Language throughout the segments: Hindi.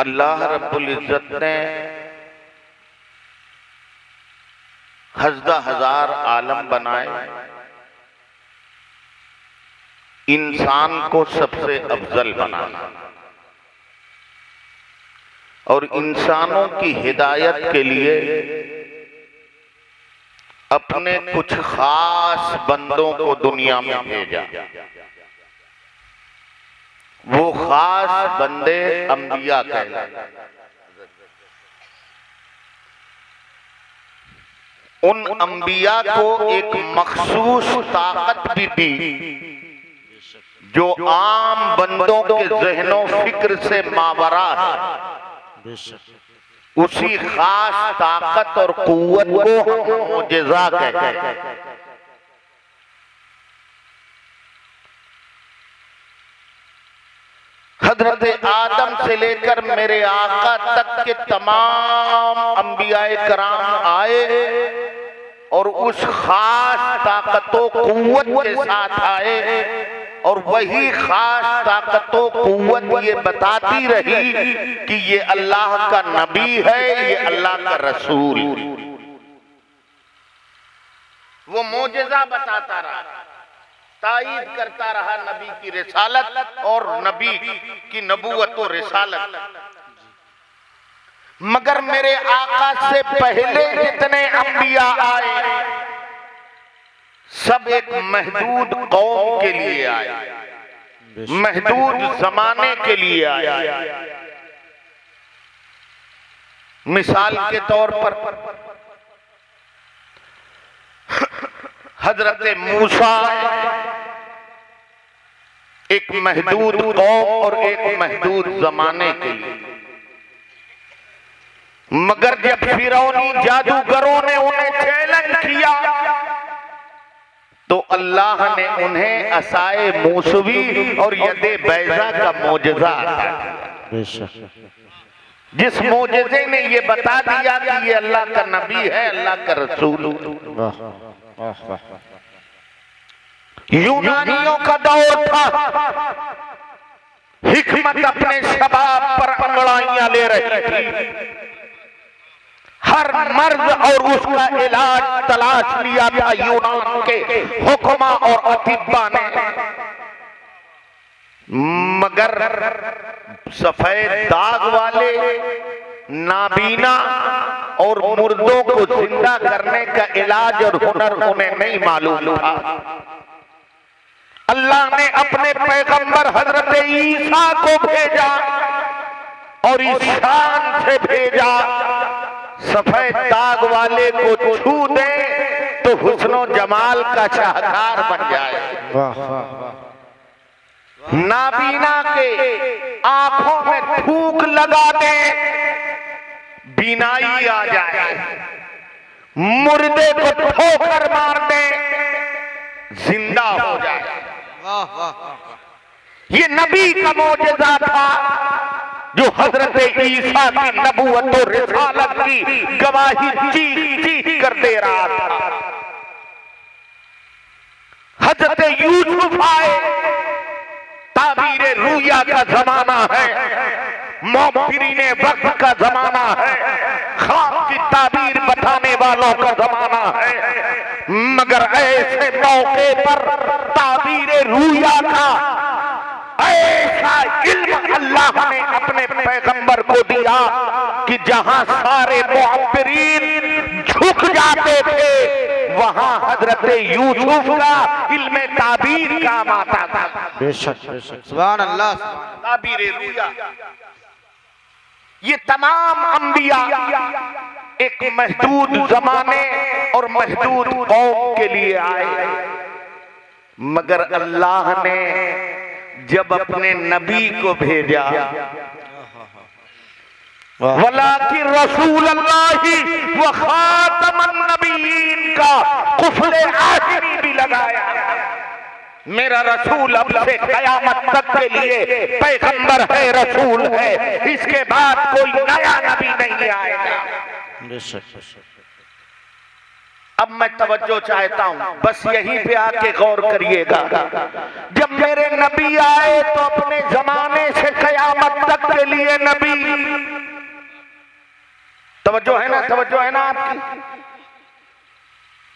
अल्लाह रब्बुल इज्जत ने हजार आलम बनाए, इंसान को सबसे अफजल बनाना और इंसानों की हिदायत के लिए अपने कुछ खास बंदों को दुनिया में भेजा। वो खास बंदे अंबिया कहलाते। उन अंबिया को एक मखसूस ताकत भी दी जो आम बंदों के ज़हनों फिक्र से मावरा है। उसी खास ताकत और कुव्वत को हम मुअजिज़ा कहते हैं। हजरत आदम से लेकर मेरे आका तक के तमाम अंबियाए कराम आए और उस खास ताकतों कुव्वत के साथ आए, और वही खास ताकतों कुव्वत ये बताती रही कि ये अल्लाह का नबी है, ये अल्लाह का रसूल। वो मोजज़ा बताता रहा, तायीद करता रहा नबी की रिसालत और नबी की नबूवत और रिसालत। मगर मेरे आका से पहले जितने अंबिया आए सब एक महदूद कौम के लिए आए, महदूद जमाने के लिए आए। मिसाल के तौर पर हजरत मूसा एक महदूद कौम और एक महदूद जमाने के लिए, मगर जब फिरौनी जादूगरों ने उन्हें चैलेंज किया तो अल्लाह ने उन्हें असाए मूसवी और यदे बैजा का मोजज़ा अता किया, जिस मोजज़े ने ये बता दिया कि ये अल्लाह का नबी है, अल्लाह का रसूल। यूनानियों का दौर था, हिकमत अपने शबाब पर अंगड़ाइयां ले रही थी। हर मर्द और उसका इलाज तलाश लिया था यूनान के हुक्मा और अतिब्बा ने, मगर सफेद दाग वाले, नाबीना और मुर्दों को जिंदा करने का इलाज और हुनर उन्हें नहीं मालूम था। अल्लाह ने अपने पैगंबर हजरत ईसा को भेजा और इस शान से भेजा, सफेद दाग वाले को छू दे तो हुस्नो जमाल का शाहकार बन जाए, नाबीना के आंखों में थूक लगा दे बीनाई आ जाए, मुर्दे को ठोकर मार दे जिंदा हो जाए। ये नबी का मोजज़ा था जो हजरत ईसा की नबूवत और रिसालत की गवाही चीख चीख कर दे रहा था। हजरत यूसुफ आए, ताबीरे रूया का जमाना है, मुबशिरीने वक्त का जमाना है, ख्वाब की ताबीर बताने वालों का जमाना है, मगर ऐसे मौके पर ताबीरे रूया का ऐसा इल्म अल्लाह ने अपने पैगंबर को दिया कि जहां सारे मुअब्बिरीन झुक जाते थे वहां हजरत यूसुफ का इल्मे ताबीर काम आता था। बेशक बेशक, सुभान अल्लाह। ताबीर रूया, ये तमाम अंबिया एक महदूद जमाने और महदूद कौम के लिए आए, मगर अल्लाह ने जब अपने नबी को भेजा, वलाकिन रसूल अल्लाही व खातमन नबीयीन का कुफले आखिरी भी लगाया। मेरा रसूल अब से कयामत तक के लिए पैगंबर है, रसूल है, इसके बाद कोई नया नबी नहीं आएगा। अब मैं तवज्जो चाहता हूं, बस यहीं पे आके गौर करिएगा। जब मेरे नबी आए तो अपने जमाने से कयामत तक के लिए नबी, तवज्जो है ना, तवज्जो है ना आपकी,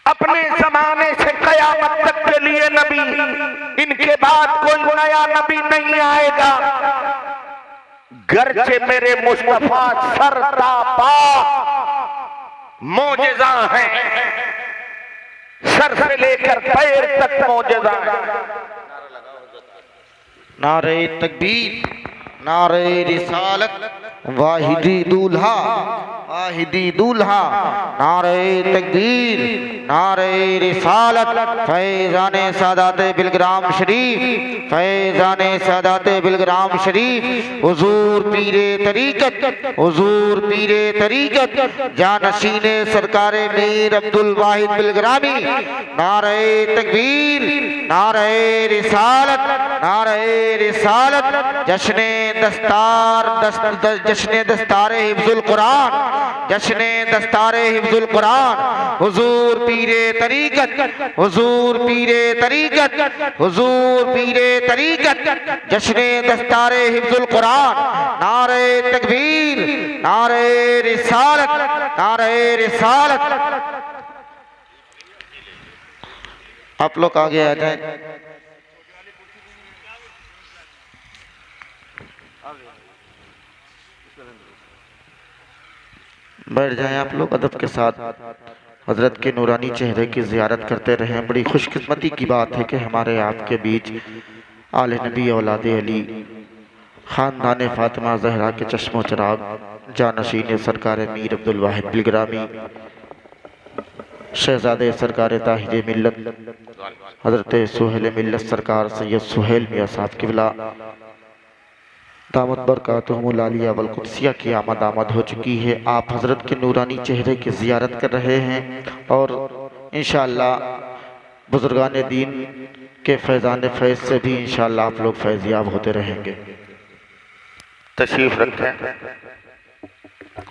अपने जमाने से कयामत तक के लिए नबी, इनके बाद कोई नया नबी नहीं आएगा। गर्चे मेरे मुस्तफा सरतापा मौजज़ा है, सर से लेकर पैर तक मौजज़ा है। नारे तकबीर, नारे रिसालत, वाहिदी दूल्हा, वाहिदी दूल्हा, नारे तकबीर, नारे रिसालत, फैज़ाने सादाते बिलग्राम शरीफ, फैज़ाने सादाते बिलग्राम शरीफ, हुजूर पीरे तरीकत, हुजूर पीरे तरीकत, जानशीने सरकारे मीर अब्दुल वाहिद बिलग्रामी, नारे तकबीर, नारे रिसालत, नारे रिसालत, जश्ने दस्तार जश्ने दस्तारे हिफ्जुल कुरान, जश्ने दस्तारे हिफ्जुल कुरान, हुजूर पीरे तरीकत, हुजूर पीरे तरीकत, हुजूर पीरे तरीकत, जश्ने दस्तारे हिफ्जुल कुरान, नारे तकबीर, नारे रिसालत, नारे रिसालत। आप लोग आगे आ जाएं। बैठ जाएं आप लोग अदब के साथ। हजरत के नूरानी चेहरे की ज़ियारत करते रहें। बड़ी खुशकिस्मती की बात है कि हमारे आपके बीच आले नबी औलाद अली ख़ानदान फ़ातिमा ज़हरा के चश्मो चराग जानशीन सरकार मीर अब्दुल वाहिद बिलग्रामी, शहज़ादे सरकार ताहिर मिल्लत हज़रत सुहेल मिल्लत सरकार सैयद सुहेल मियां साहब क़िबला दामत बरकातुहुमुल आलिया वल कुद्सिया की आमद हो चुकी है। आप हज़रत के नूरानी चेहरे की ज़ियारत कर रहे हैं और इंशाअल्लाह बुज़ुर्गान दीन के फैज़ान फैज़ से भी इंशाअल्लाह आप लोग फैज़याब होते रहेंगे। तशरीफ रखें,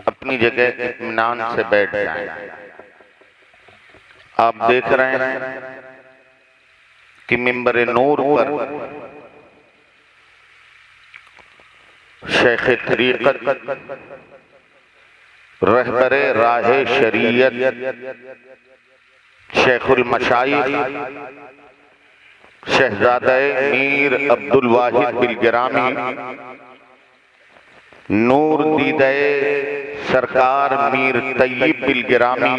अपनी जगह इत्मीनान से बैठ जाएं। आप देख रहे हैं कि मिंबर नूर पर शेख तरीक़त, रहबरे राहे शरीयत, शेखुल मशाइख शहजादा मीर अब्दुल वाहिद बिलग्रामी, नूर दीदे सरकार मीर तय्यब बिलग्रामी,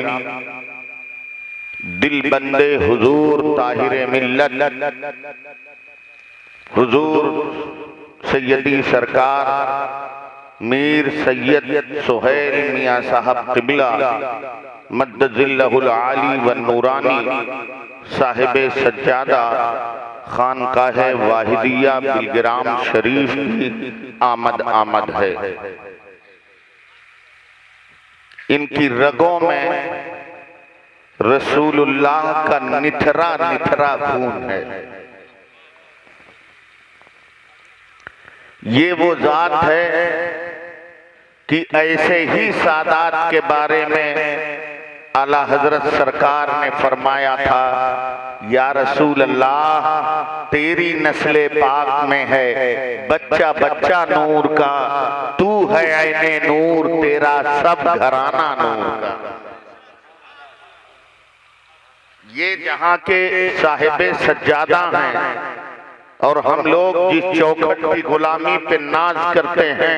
दिल बंदे हुजूर ताहिर मिल्लत, हुजूर सैयदी सरकार मीर सैयद सुहेल मियां साहब क़िबला मद्दजिल्लहुल आली व नूरानी साहिब सज्जादा खानकाह वाहिदिया बिलग्राम शरीफ की आमद है। इनकी रगों में रसूलुल्लाह का निथरा निथरा खून है। ये वो जात है कि ऐसे ही सादात के बारे में आला हजरत सरकार ने फरमाया था, या रसूल अल्लाह तेरी नस्ले पाक में है बच्चा बच्चा नूर का, तू है ऐने नूर तेरा सब घराना नूर का। ये जहां के साहिबे सज्जादा हैं और हम लोग जिस चौखट की गुलामी पे नाज करते हैं,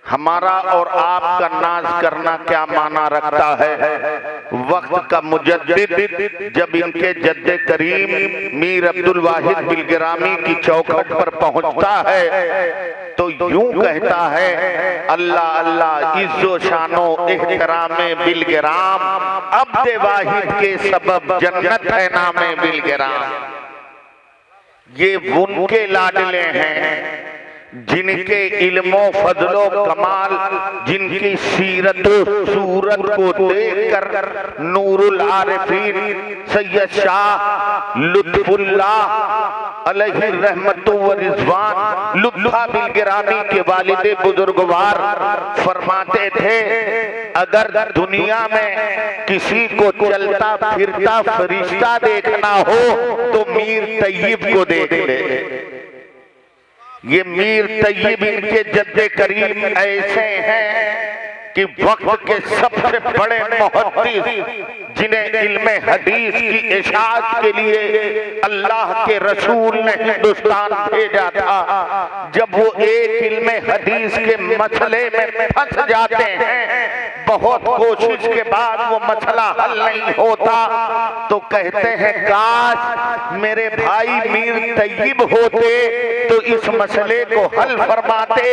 हमारा और आपका नाज करना क्या माना रखता है। वक्त का मुजद्दिद जब इनके जद्दे करीम मीर अब्दुल वाहिद बिलग्रामी की चौखट पर पहुंचता है तो यूं कहता है, अल्लाह अल्लाह इज्जो शानो एहतरामे बिलग्राम, अब्दे वाहिद के सबब जन्नत है नामे बिलग्राम। ये उनके लाडले हैं जिनके इल्मो फजलो कमाल, जिनकी सीरत सूरत को देखकर नूरुल आरिफीन सैयद शाह लुत्फुल्लाह अलैहि रहमतु व रिज़वान लुत्फा बिल गिरानी के वालिद बुजुर्गवार फरमाते थे, अगर दुनिया में किसी को चलता फिरता फरिश्ता देखना हो तो मीर तैयब को देख ले। ये मीर तैयब इनके जद्दे करीम ऐसे हैं कि वक्त के सबसे बड़े मुहद्दिस, जिन्हें इल्मे हदीस की इशाअत के लिए अल्लाह के रसूल ने हिंदुस्तान भेजा था, जब वो एक इल्मे हदीस के मसले में फंस जाते हैं, बहुत कोशिश के बाद वो मसला हल नहीं होता, तो कहते हैं काश मेरे भाई मीर तैयब होते तो इस मसले को हल फरमाते।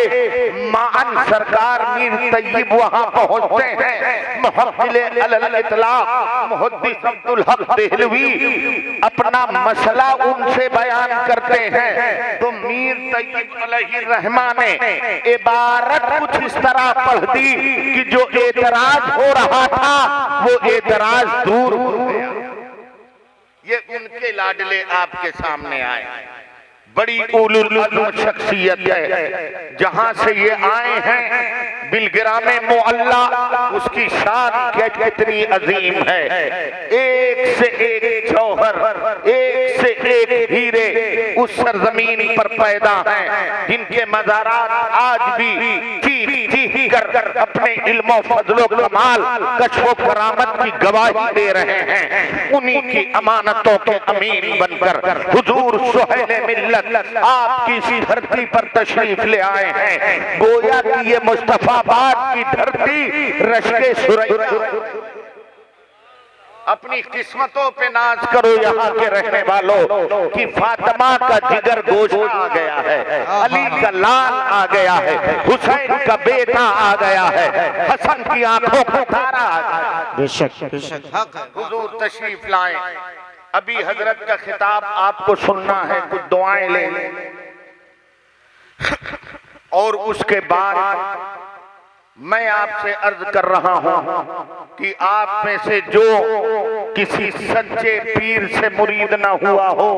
मान सरकार मीर तैयब वहां पहुंचते हैं। मुहद्दिस अलल इतलाक मुहद्दिस अब्दुल हक देहलवी अपना मसला उनसे बयान करते हैं, तो मीर तैयब अलैहि रहमा ने इबारत कुछ इस तरह पढ़ दी कि जो एतराज हो रहा था वो एतराज दूर हो गया। ये उनके लाडले आपके सामने आए, बड़ी उलुल अज़्म शख्सियत है। जहां से ये आए हैं बिलगिरामे मुअल्ला, उसकी शान कितनी अजीम है। एक से एक जौहर, एक से एक हीरे उस सरजमीन पर पैदा हैं, जिनके मज़ारात आज भी चीख चीख कर अपने इल्मो फजलो कमाल कश्फो करामत की गवाही दे रहे हैं। उन्हीं की अमानतों के अमीन बनकर हुजूर सुहेल मिल्लत आपकी इसी धरती पर तशरीफ ले आए हैं। गोया कि ये मुस्तफाबाद की धरती रश्के सुरैया। अपनी किस्मतों पे नाज करो यहाँ के रहने वालों कि फातिमा का जिगर गोशा आ गया है, अली का लाल आ गया है, हुसैन का बेटा आ गया है, हसन की आंखों का तारा आ गया है। बेशक बेशक हक है। हुजूर तशरीफ लाए। अभी हजरत का खिताब आपको सुनना है, कुछ दुआएं ले लें और उसके बाद मैं आपसे अर्ज कर रहा हूं कि आप में से जो किसी सच्चे पीर से मुरीद ना हुआ हो,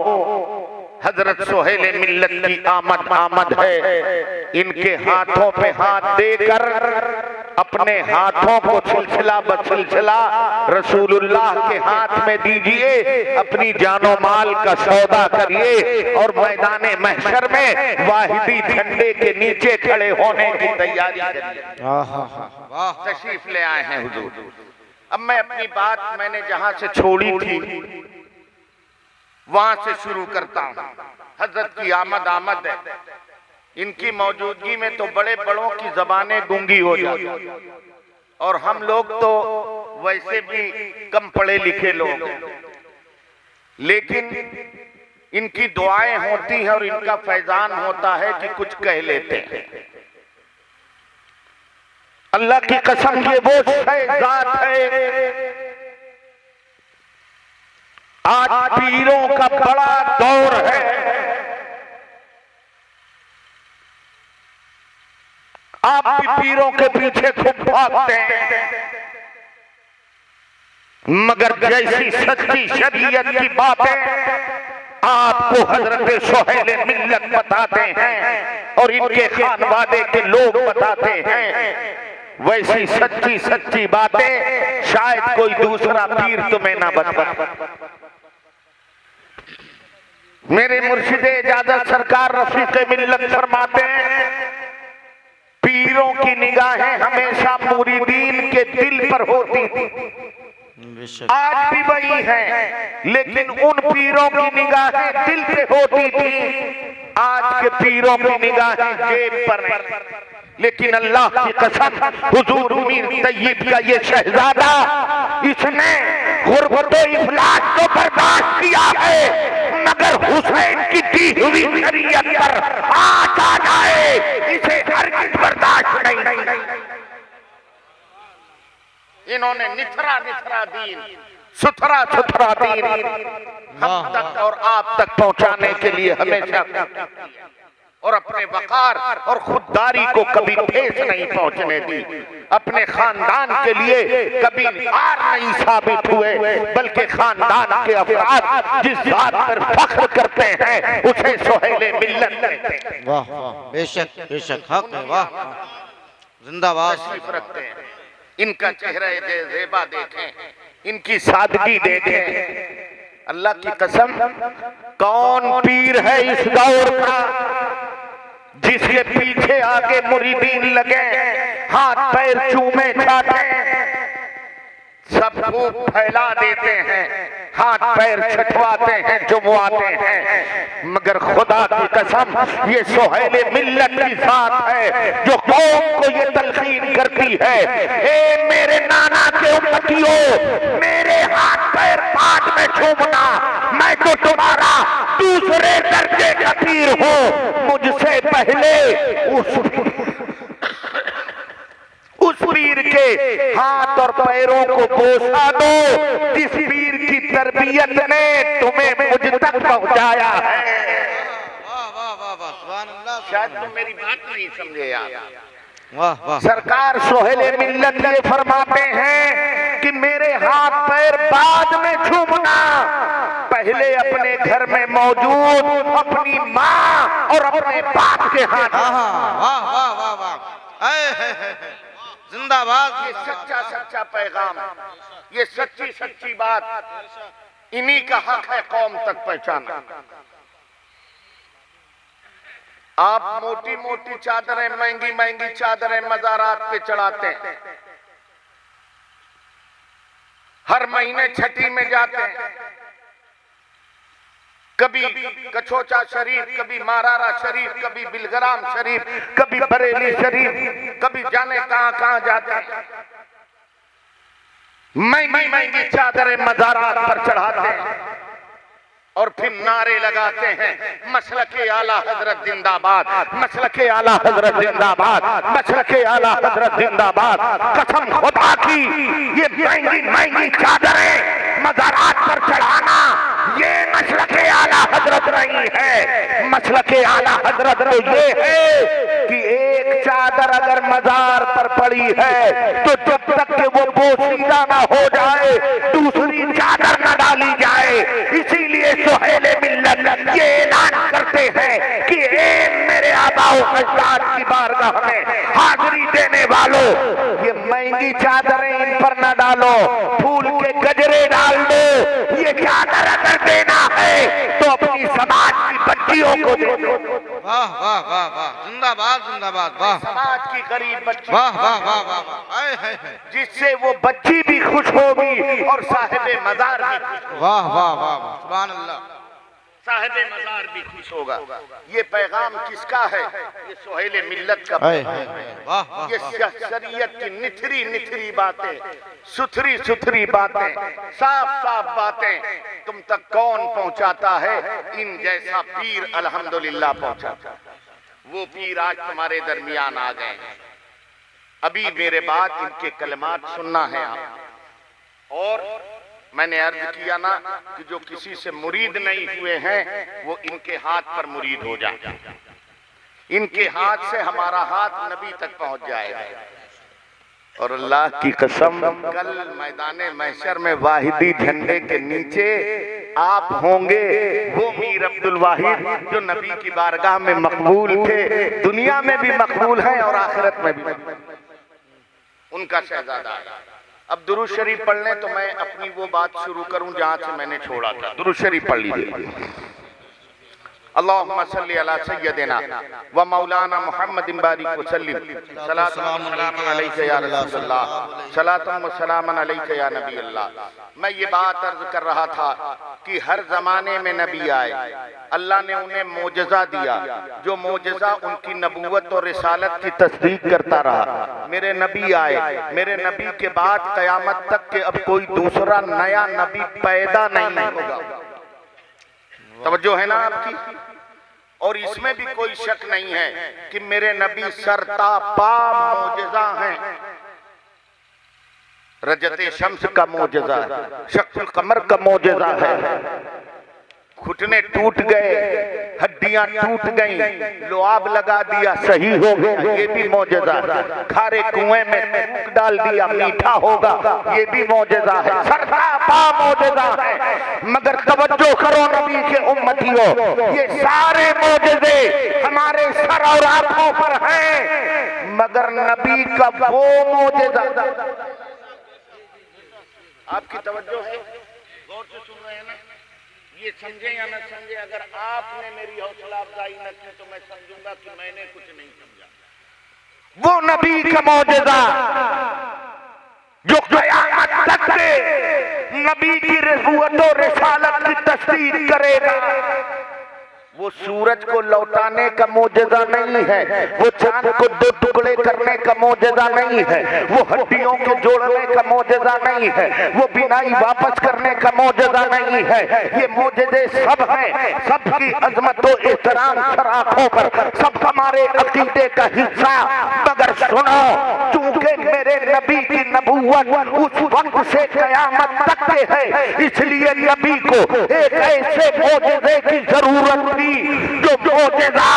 हजरत सुहेल मिल्लत की आमद है। इनके हाथों पे हाथ देकर अपने हाथों को सिलसिला ब सिलसिला रसूलुल्लाह के हाथ में दीजिए, अपनी जानो माल का सौदा करिए और मैदाने महशर में वाहिदी झंडे के नीचे खड़े होने की तैयारी करिए। तशरीफ ले आए हैं हुजूर। अब मैं अपनी बात मैंने जहां से छोड़ी थी वहां से शुरू करता हूं। हजरत की आमद है, इनकी मौजूदगी में तो बड़े बड़ों की जबानें गूंगी हो जाती, और हम लोग तो वैसे भी कम पढ़े लिखे लोग हैं, लेकिन इनकी दुआएं होती हैं और इनका फैजान होता है कि कुछ कह लेते हैं। अल्लाह की कसम ये वो ज़ात है, आज पीरों का बड़ा दौर है। आप भी पीरों के पीछे खूब भागते हैं, मगर जैसी सच्ची शरीयत की बातें आपको हजरत सुहेल मिल्लत बताते हैं और इनके खानवादे के लोग बताते हैं, वैसी सच्ची बातें शायद कोई दूसरा पीर तुम्हें ना बता। मेरे मुर्शिदे इजाजत सरकार रफीक मिल्लत फरमाते हैं, पीरों की निगाहें हमेशा मुरीदीन के दिल पर होती थी, आज भी वही है, लेकिन उन पीरों की निगाहें दिल पे होती थी, आज के पीरों की निगाहें जेब पर है। लेकिन अल्लाह की कसम हुजूर मीर तैयब का ये शहजादा, इसने गुर्बत इफलास को बर्दाश्त किया है, मगर हुसैन की दी हुई शरीयत पर हाथ आ जाए इसे हरगिज़ बर्दाश्त नहीं। इन्होंने निथरा दीन, सुथरा दीन हम तक और आप तक पहुंचाने के लिए हमेशा, और अपने वकार और खुददारी को कभी ठेस नहीं पहुंचने दी। अपने खानदान के लिए कभी हार नहीं साबित हुए, बल्कि खानदान के अफराद जिस बात पर फख्र करते हैं उसे सोहेले मिल्लत कहते हैं। वाह वाह, बेशक बेशक हक है, वाह जिंदाबाद। तशरीफ रखते हैं, इनका चेहरा ज़ेबा देखें, इनकी सादगी देखें। अल्लाह की कसम, कौन पीर है इस दौर का जिसके पीछे आके मुरीदीन लगे, हाथ पैर चूमे चाटे, सब खूब फैला देते हैं, हाथ पैर छठवाते हैं, चुमवाते हैं, मगर खुदा की कसम ये सोहेले मिल्लत की जात है जो कौम को ये तलकीन करती है, ए मेरे नाना के उम्मतियों, मेरे हाथ पैर बाद में चूमना, मैं तो तुम्हारा दूसरे दर्जे का पीर हूँ, मुझसे पहले उस पीर के हाथ और पैरों को बोसा दो जिस पीर की तरबियत ने तुम्हें मुझ तक पहुंचाया है। शायद तुम मेरी बात नहीं समझे यार। वाह वाह, सरकार सोहेले मिल्लत ये फरमाते हैं कि मेरे हाथ पैर बाद में छूमना, पहले अपने घर में मौजूद अपनी माँ और अपने बाप के हाथ। वाह वाह वाह वाह, जिंदाबाद। ये सच्चा सच्चा पैगाम, ये सच्ची सच्ची बात, इन्हीं का हक है कौम तक पहुंचाना। आप मोटी मोटी चादरें, महंगी महंगी चादरें मज़ारात पे चढ़ाते हैं, हर महीने छठी में जाते हैं, कभी कछोचा शरीफ, कभी मारारा शरीफ, कभी बिलग्राम शरीफ, कभी बरेली शरीफ, कभी जाने कहां कहां जाते हैं, महंगी महंगी चादरें मज़ारात पर चढ़ाते हैं और फिर नारे लगाते हैं, मसलके आला हजरत जिंदाबाद, मसलके आला हजरत जिंदाबाद, मसलके आला हजरत जिंदाबाद। कसम खुदा की ये महंगी महंगी चादरें मज़ारात पर चढ़ाना ये मसलके आला हजरत नहीं है। मसलके आला हजरत तो ये है कि एक चादर अगर मजार पर पड़ी है तो जब तक कि वो बोसीदा ना हो जाए दूसरी चादर न डाली जाए। इसीलिए सोहेले मिल्लत ये ऐलान करते हैं कि मेरे आबाओ अजदाद की बारगाह में हाजिरी देने वालों, ये महंगी चादरें इन पर न डालो, फूल के गजरे डाल दो। ये चादर अगर देना है तो अपनी समाज की बच्चियों को दे दो। वाह वाह वाह वाह, जिंदाबाद जिंदाबाद, वाह। समाज की गरीब बच्ची, वाह वाह वाह वाह, जिससे वो बच्ची भी खुश होगी और साहिबे मजार भी खुश, वाह वाह वाह, सुभान अल्लाह, साहिबे मजार भी खुश होगा। ये पैगाम किसका है? ये सोहेले मिल्लत का वाह पैगाम। ये शरीयत की निथरी निथरी बातें, सुथरी सुथरी बातें, साफ साफ बातें तुम तक कौन पहुंचाता है? इन जैसा पीर अल्हम्दुलिल्लाह पहुंचाता। वो पीर आज तुम्हारे दरमियान आ गए। अभी मेरे बाद इनके कलमात सुनना है आप। और मैंने अर्ज किया ना कि जो किसी से मुरीद नहीं हुए हैं वो इनके हाथ पर मुरीद हो जाए, इनके हाथ से हमारा हाथ नबी तक पहुंच जाएगा। और अल्लाह की कसम, कल मैदाने महशर में वाहिदी झंडे के नीचे आप होंगे वो मीर अब्दुल वाहिद जो नबी की बारगाह में मकबूल थे, दुनिया में भी मकबूल हैं और आखिरत में भी। उनका शहजादा। अब दुरूद शरीफ पढ़ लें तो मैं अपनी वो बात शुरू करूं जहां से मैंने छोड़ा था। दुरूद शरीफ पढ़ लीजिए। अल्लाहुम्मा सल्ली अला सय्यदिना व मौलाना मुहम्मदिन बारिक वसल्लिम सलातुन व सलामुन अलैका या रसूलल्लाह, सलातुन व सलामुन अलैका या नबी अल्लाह। मैं ये बात अर्ज कर रहा था कि हर जमाने में नबी आए, अल्लाह ने उन्हें मोजज़ा दिया, जो मोजज़ा उनकी नबूवत और रिसालत की तस्दीक करता रहा। मेरे नबी आए, मेरे नबी के बाद क़यामत तक के अब कोई दूसरा नया नबी पैदा नहीं होगा। तवज्जो है ना आपकी? और इसमें भी कोई शक नहीं है कि मेरे नबी सरतापा मोजज़ा हैं। रजते शम्स का मोजज़ा है, शक्ल कमर का मोजज़ा है, घुटने टूट गए, हड्डियां टूट गई, लुआब लगा दिया, सही हो गया, ये भी मौजज़ा। खारे कुएं में थूक डाल दिया, मीठा होगा, ये भी मौजज़ा है, सरतापा मौजज़ा है। मगर तवज्जो करो नबी के उम्मतियों, ये सारे मौजज़े हमारे सर और आंखों पर हैं, मगर नबी का वो मौजज़ा। आपकी तवज्जो है, गौर से सुन रहे हैं ना? ये समझे या न समझे, अगर आपने मेरी हौसला अफजाई न की तो मैं समझूंगा कि मैंने कुछ नहीं समझा। वो नबी का मौजज़ा जो क़यामत तक नबी की नबूवत और रिसालत की तस्दीक करेगा, वो सूरज को लौटाने का मौजज़ा नहीं है, वो चांद को दो टुकड़े करने का मौजज़ा नहीं है, वो हड्डियों के जोड़ने का मौजज़ा नहीं है, वो बिनाई वापस करने का मौजज़ा नहीं है। ये मौजज़े सब हैं, सबकी अजमत व एहतराम सर आंखों पर, सब हमारे अकीदे का हिस्सा। मगर सुनो, चूंकि मेरे नबी की नबूवत उस वक्त से क़यामत तक के है, इसलिए नबी को एक ऐसे मौजज़े की जरूरत थी जो मौजज़ा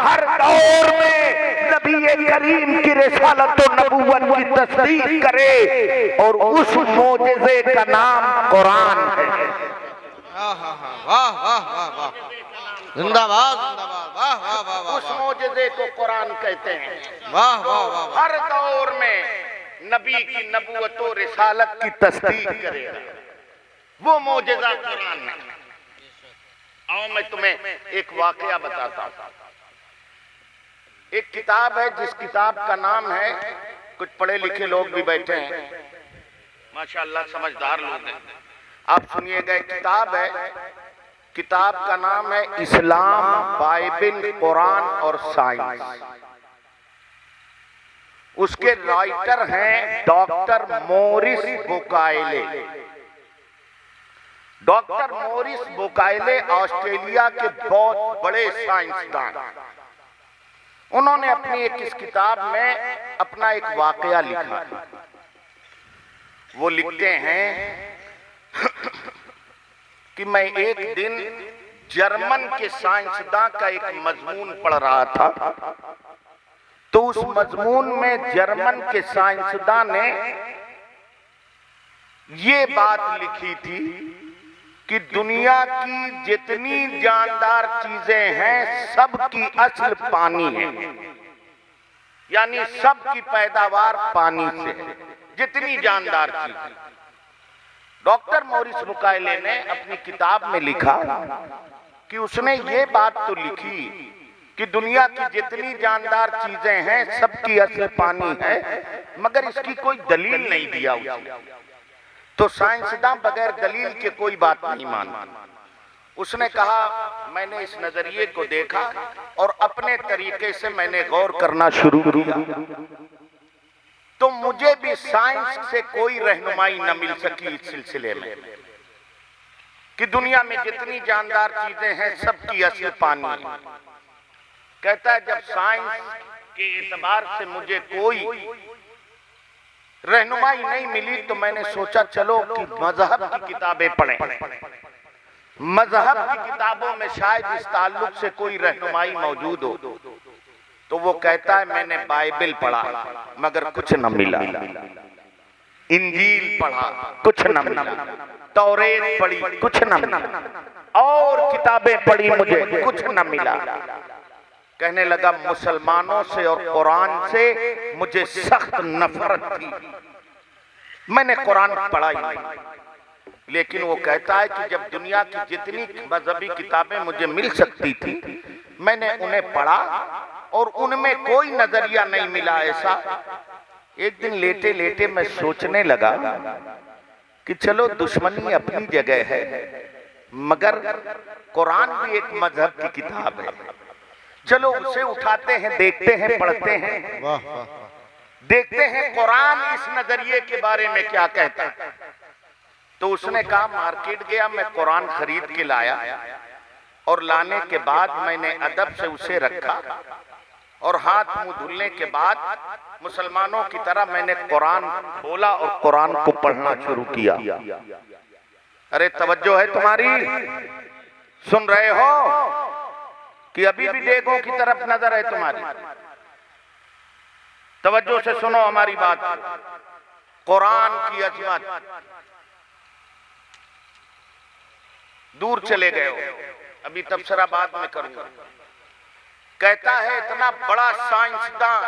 हर दौर में नबी करीम की रिसालत और नबूवत की तस्दीक करे, और उस मौजज़े का नाम कुरान है। वाह वाह वाह वाह, जिंदाबाद जिंदाबाद, वाह वाह वाह वाह। उस मौजज़े को कुरान कहते हैं। वाह वाह वाह। हर दौर में नबी की नबूवत और रिसालत की तस्दीक करेगा, वो मौजज़ा कुरान है। आओ मैं तुम्हें एक वाकया बताता हूं। एक किताब है, जिस किताब का नाम है, कुछ पढ़े लिखे लोग भी बैठे हैं, माशाअल्लाह समझदार लोग हैं, आप सुनिएगा। एक किताब है, किताब का नाम है इस्लाम, बाइबिल, कुरान और साइंस। उसके राइटर हैं doctor Maurice Bucaille. Doctor Maurice Bucaille Australia के बहुत बड़े साइंसदान। उन्होंने अपनी एक इस किताब में अपना एक वाकया लिखा। वो लिखते हैं कि मैं एक दिन जर्मन के साइंसदान का एक मजमून पढ़ रहा था, तो उस मजमून में जर्मन के साइंसदान ने ये बात लिखी थी कि दुनिया की जितनी जानदार चीजें हैं, सबकी असल पानी है, यानी सबकी पैदावार पानी से है, जितनी जानदार चीजें। डॉक्टर मोरिस बुकायले ने अपनी किताब में लिखा कि उसने ये बात तो लिखी कि दुनिया की जितनी जानदार चीजें हैं, सबकी असल पानी है, मगर इसकी कोई दलील नहीं दिया उसने। तो साइंसदान बगैर दलील के कोई बात नहीं मानता। उसने कहा, मैंने इस नजरिए को देखा और अपने तरीके से मैंने गौर करना शुरू किया, तो मुझे भी साइंस से कोई रहनुमाई न मिल सकी इस सिलसिले में कि दुनिया में जितनी जानदार चीजें हैं, सबकी असल पानी है। कहता है, जब साइंस के एतबार से मुझे कोई रहनुमाई नहीं मिली, तो मैंने सोचा चलो कि मजहब की किताबें पढ़ें। मजहब की किताबों में शायद इस ताल्लुक से कोई रहनुमाई मौजूद हो। तो वो कहता है, मैंने बाइबिल पढ़ा मगर कुछ न मिला, इंजील पढ़ा कुछ न मिला, तौरेत पढ़ी कुछ न मिला, और किताबें पढ़ी मुझे कुछ न मिला। कहने लगा, मुसलमानों से और कुरान से मुझे सख्त नफरत थी, मैंने कुरान पढ़ा ही नहीं। लेकिन वो कहता है कि जब दुनिया की जितनी मजहबी किताबें मुझे मिल सकती थी, मैंने उन्हें पढ़ा और उनमें कोई नजरिया नहीं मिला ऐसा। एक दिन लेटे लेटे मैं सोचने लगा कि चलो दुश्मनी अपनी जगह है, मगर कुरान भी एक मजहब की किताब है, चलो उसे उठाते हैं, देखते हैं, पढ़ते हैं, देखते हैं कुरान इस नजरिए के बारे में क्या कहता है। तो उसने कहा, मार्केट गया, मैं कुरान खरीद के लाया और लाने के बाद मैंने अदब से उसे रखा और हाथ मुंह धुलने के बाद मुसलमानों की तरह मैंने कुरान खोला और कुरान को पढ़ना शुरू किया। अरे तवज्जो है तुम्हारी, सुन रहे हो? कि अभी भी डेगों की तरफ नजर है तुम्हारी? तवज्जो से सुनो हमारी बात। कुरान की अजमत, दूर चले गए हो, अभी तबसरा बाद में करूंगा। कहता है इतना बड़ा साइंसदान,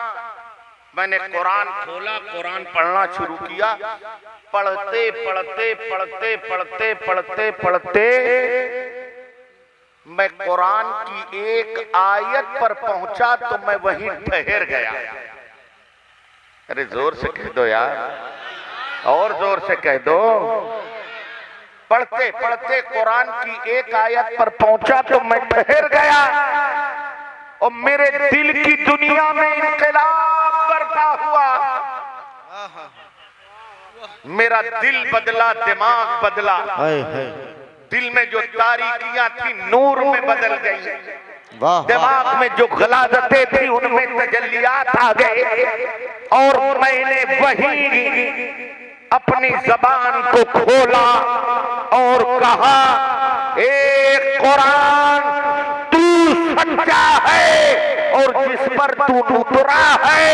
मैंने कुरान खोला, कुरान पढ़ना शुरू किया, पढ़ते पढ़ते पढ़ते पढ़ते पढ़ते पढ़ते मैं कुरान की एक आयत पर पहुंचा तो मैं वहीं ठहर गया। अरे जोर से कह दो यार, और जोर से कह दो। पढ़ते पढ़ते कुरान की एक आयत पर पहुंचा तो मैं ठहर गया और मेरे दिल की दुनिया में इनकलाब बरपा हुआ। मेरा दिल बदला, दिमाग बदला। दिल में जो तारीकियां थी नूर में बदल गई, दिमाग में जो गलाजतें थी उनमें तजल्लियात आ गए और मैंने वही अपनी जबान को खोला और कहा, एक कुरान तू सच्चा है और जिस पर तू उतरा है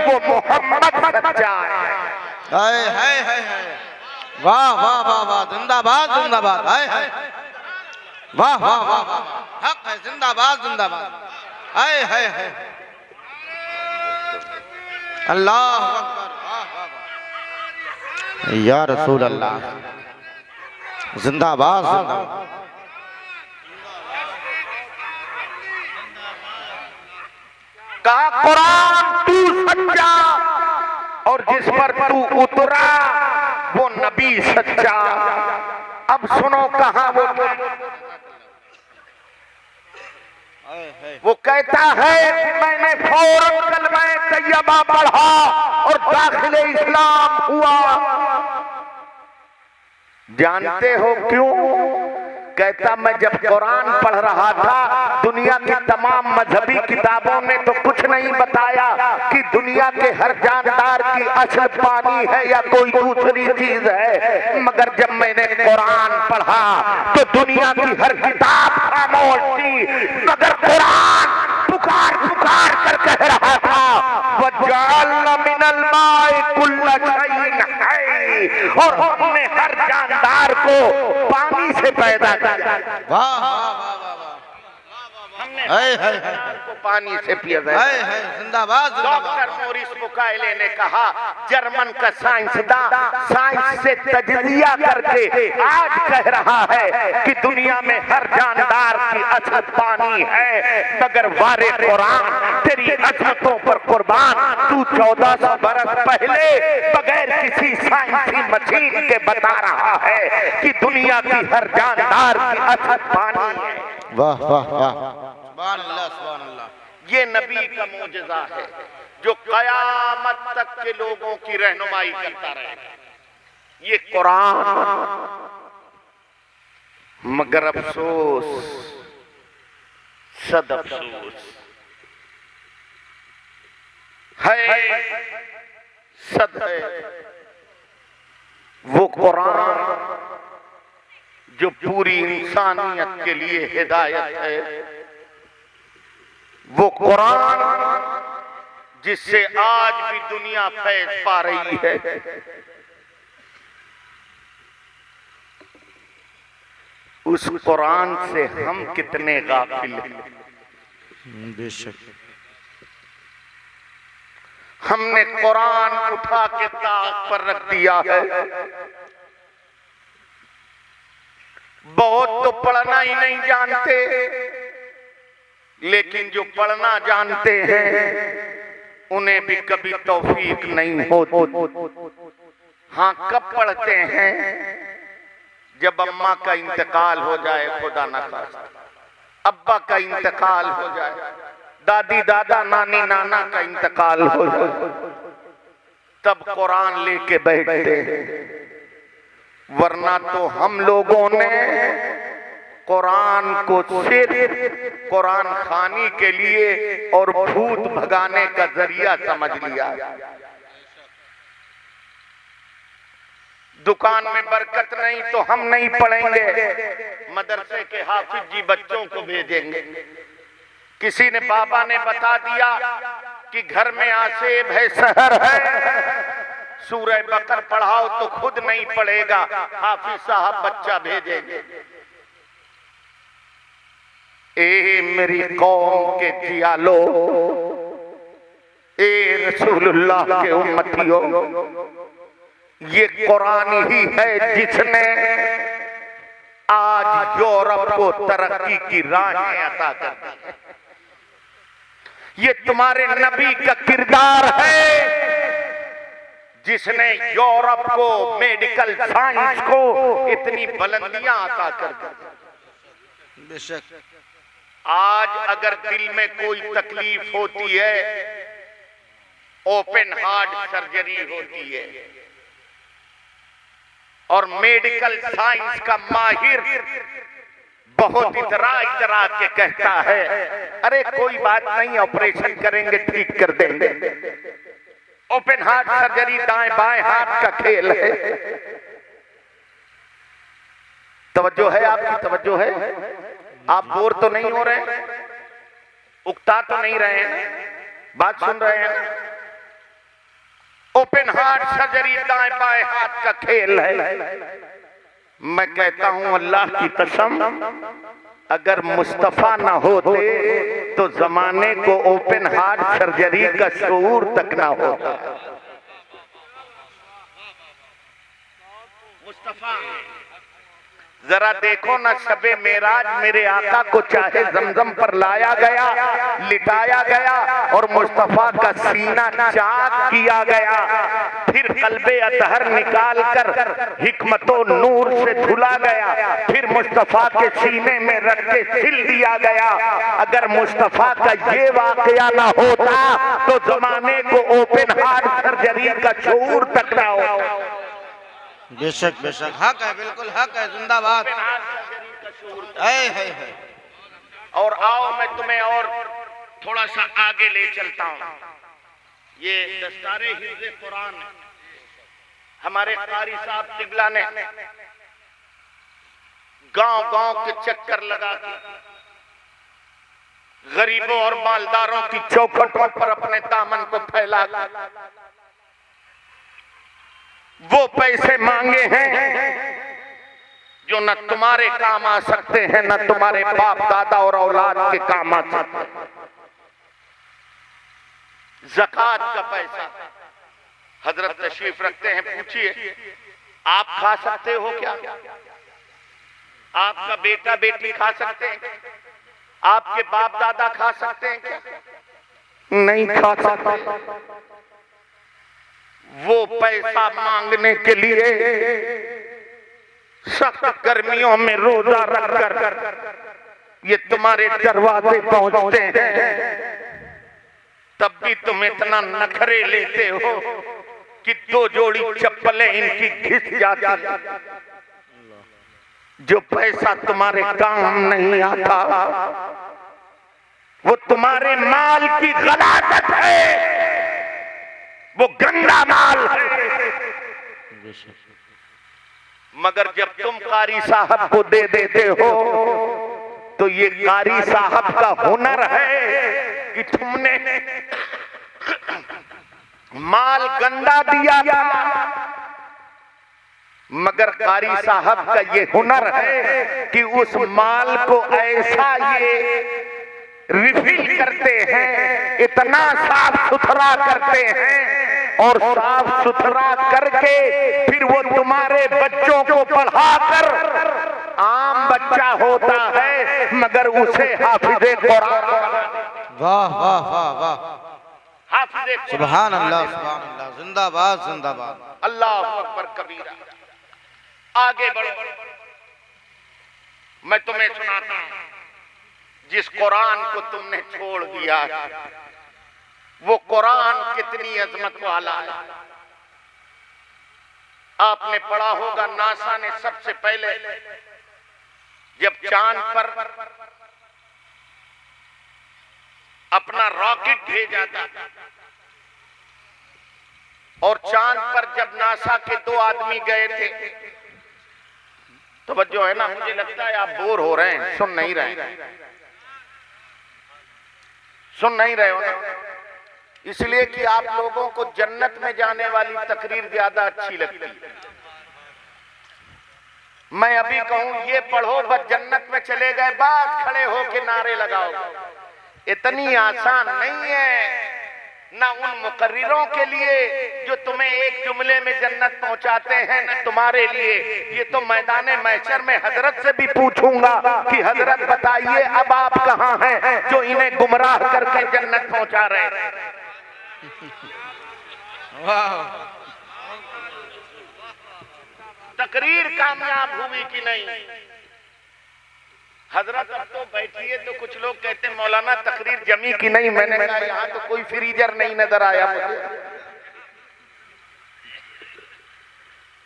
वो मोहम्मद सच्चा है। हाय हाय हाय हाय, वाह वाह वाह वाह, जिंदाबाद जिंदाबाद, हाय हाय, वाह वाह वाह वाह, हक है, जिंदाबाद जिंदाबाद, हाय हाय हाय, अल्लाह अकबर, वाह वाह वाह, या रसूल अल्लाह, जिंदाबाद जिंदाबाद। कहा कुरान तू सच्चा और जिस पर तू उतरा वो नबी सच्चा। अब सुनो कहां वो कहता है कि मैंने फौरन कलमा तैयबा पढ़ा और दाखिले इस्लाम हुआ। जानते हो क्यों? कहता मैं जब कुरान पढ़ रहा था, दुनिया की तमाम मजहबी किताबों ने तो कुछ नहीं बताया कि दुनिया के हर जानदार की असल पानी है या कोई दूसरी चीज है, मगर जब मैंने कुरान पढ़ा तो दुनिया की हर किताब खामोश थी, मगर कुरान पुकार पुकार कर कह रहा था, वजअलना मिनल माई कुल्ल शैइन है, और हमने हर जानदार को पानी से पैदा किया। वाह वाह वाह वाह, हमने हाय हाय को पानी से पिया जाए। हाय हाय, जिंदाबाद जिंदाबाद। डॉक्टर मोरिस बुकायले ने कहा, जर्मन का साइंसदान साइंस से तजजिया करके आज कह रहा है कि दुनिया में हर जानदार की असल पानी है, मगर वारे कुरान तेरी अजमतों पर कुर्बान, तू 1400 बरस पहले बगैर किसी साइंसी मशीन के बता रहा है कि दुनिया की हर जानदार की असल पानी है। वाह वाह वाह, सुभान अल्लाह सुभान अल्लाह। ये नबी का मोजज़ा है जो कयामत तक के लोगों की रहनुमाई करता रहेगा, ये कुरान। मगर अफसोस, सद अफसोस है, सद है, वो कुरान जो पूरी इंसानियत के लिए हिदायत है, वो कुरान जिससे आज भी दुनिया फैज पा रही है, उस कुरान से हम कितने गाफिल हैं। बेशक हमने कुरान उठा के ताक पर रख दिया है। बहुत तो पढ़ना ही नहीं जानते, लेकिन जो पढ़ना जानते हैं उन्हें भी कभी तौफीक नहीं होती। हाँ, कब पढ़ते हैं? जब अम्मा का इंतकाल हो जाए, खुदा न खास्ता, अब्बा का इंतकाल हो जाए, दादी दादा नानी नाना का इंतकाल हो जाए, तब कुरान लेके बैठते हैं। वरना तो हम लोगों ने कुरान को सिर्फ कुरान खानी के लिए और भूत भगाने का जरिया समझ लिया। दुकान में बरकत नहीं तो हम नहीं पढ़ेंगे, मदरसे के हाफिज जी बच्चों को भेजेंगे। किसी ने बाबा ने बता दिया कि घर में आसेब है, शहर है, सूरह बकर पढ़ाओ तो खुद नहीं पढ़ेगा, हाफिज साहब बच्चा भेजेंगे। ए मेरी कौम के जियालो, ए रसूलुल्लाह के उम्मतियों, ये कुरान ही है जिसने आज यूरोप को तरक्की की राहें अता कर दी। ये तुम्हारे नबी का किरदार है जिसने यूरोप को, मेडिकल साइंस को इतनी बुलंदियां अता कर दी। बेशक आज अगर दिल में कोई तकलीफ होती है, ओपन हार्ट सर्जरी होती है और मेडिकल साइंस का माहिर बहुत इतरा के कहता है, अरे कोई बात नहीं, ऑपरेशन करेंगे, ठीक कर देंगे। ओपन हार्ट सर्जरी दाएं बाएं हाथ का खेल है। तवज्जो है, आपकी तवज्जो है? आप बोर तो नहीं हो रहे, उकता तो नहीं रहे हैं, बात सुन रहे हैं? ओपन हार्ट सर्जरी दाएं बाएं हाथ का खेल है। मैं कहता हूं अल्लाह की कसम, अगर मुस्तफा ना होते तो जमाने को ओपन हार्ट सर्जरी का शऊर तक ना होता। मुस्तफा जरा देखो ना, शबे मेराज मेरे आका को चाहे जमजम पर लाया गया, लिटाया गया और मुस्तफा का सीना चाक किया गया, फिर कल्बे अतहर निकाल कर हिकमतो नूर से धुला गया, फिर मुस्तफा के सीने में रख के सिल दिया गया। अगर मुस्तफा का ये वाकया ना होता तो जमाने को ओपन हार्ट सर्जरी का शऊर तक ना होता। बेशक बेशक हक है, बिल्कुल हक है, जिंदाबाद। है। और आओ मैं तुम्हें और थोड़ा सा आगे ले चलता हूं। ये दस्तारे हिफ्ज़े कुरान हमारे कारी साहब तिबला ने गांव-गांव के चक्कर लगा के गरीबों और मालदारों की चौखटों पर अपने दामन को फैला वो पैसे मांगे हैं जो न तुम्हारे काम आ सकते हैं, न तुम्हारे बाप दादा और औलाद के काम आ सकते हैं। ज़कात का पैसा हजरत तशरीफ रखते हैं, पूछिए आप खा सकते हो क्या? आपका बेटा बेटी खा सकते हैं? आपके बाप दादा खा सकते हैं क्या? नहीं खा सकते। वो पैसा मांगने के लिए सख्त गर्मियों में रोजा रखकर ये तुम्हारे दरवाजे पहुंचते हैं, तब भी तुम इतना नखरे लेते हो कि 2 जोड़ी चप्पलें इनकी घिस जाती। जो पैसा तुम्हारे काम नहीं आता वो तुम्हारे माल की गलाजत है, वो गंदा माल है। मगर जब तुम कारी साहब को दे देते हो तो ये कारी साहब का हुनर है कि तुमने माल गंदा दिया, मगर कारी साहब का ये हुनर है कि उस माल को ऐसा ये रिफिल करते हैं, इतना साफ सुथरा करते हैं और साफ सुथरा करके फिर वो तुम्हारे बच्चों को पढ़ाकर, आम बच्चा होता है मगर उसे हाफिज़े कुरान। वाह वाह वाह वाह, हाफिज़े सुभान अल्लाह सुभान अल्लाह, जिंदाबाद जिंदाबाद, अल्लाह अकबर कबीरा। आगे बढ़ो, मैं तुम्हें सुनाता हूं जिस कुरान को तुमने छोड़ दिया वो कुरान कितनी अजमत वाला है। आपने पढ़ा होगा नासा ने सबसे पहले जब चांद पर अपना रॉकेट भेजा था और चांद पर जब नासा के 2 आदमी गए थे, तो जो है ना, मुझे लगता है आप बोर हो रहे हैं, सुन नहीं रहे हैं। सुन नहीं रहे हो ना? इसलिए कि आप लोगों को जन्नत में जाने वाली तकरीर ज्यादा अच्छी लगती है। मैं अभी कहूं ये पढ़ो बस जन्नत में चले गए, बात खड़े होके नारे लगाओ, इतनी आसान नहीं है। ना उन मुकर्रिरों के लिए जो तुम्हें एक जुमले में जन्नत पहुंचाते हैं, ना तुम्हारे लिए। ये तो मैदान महशर में हजरत से भी पूछूंगा कि हजरत बताइए अब आप कहां हैं जो इन्हें गुमराह करके जन्नत पहुंचा रहे हैं। तकरीर कामयाब हुई कि नहीं? हजरत अब तो बैठिए तो कुछ लोग कहते हैं मौलाना तकरीर जमी कि नहीं। मैंने कहा यहाँ तो कोई फ्रीजर नहीं नजर आया मुझे।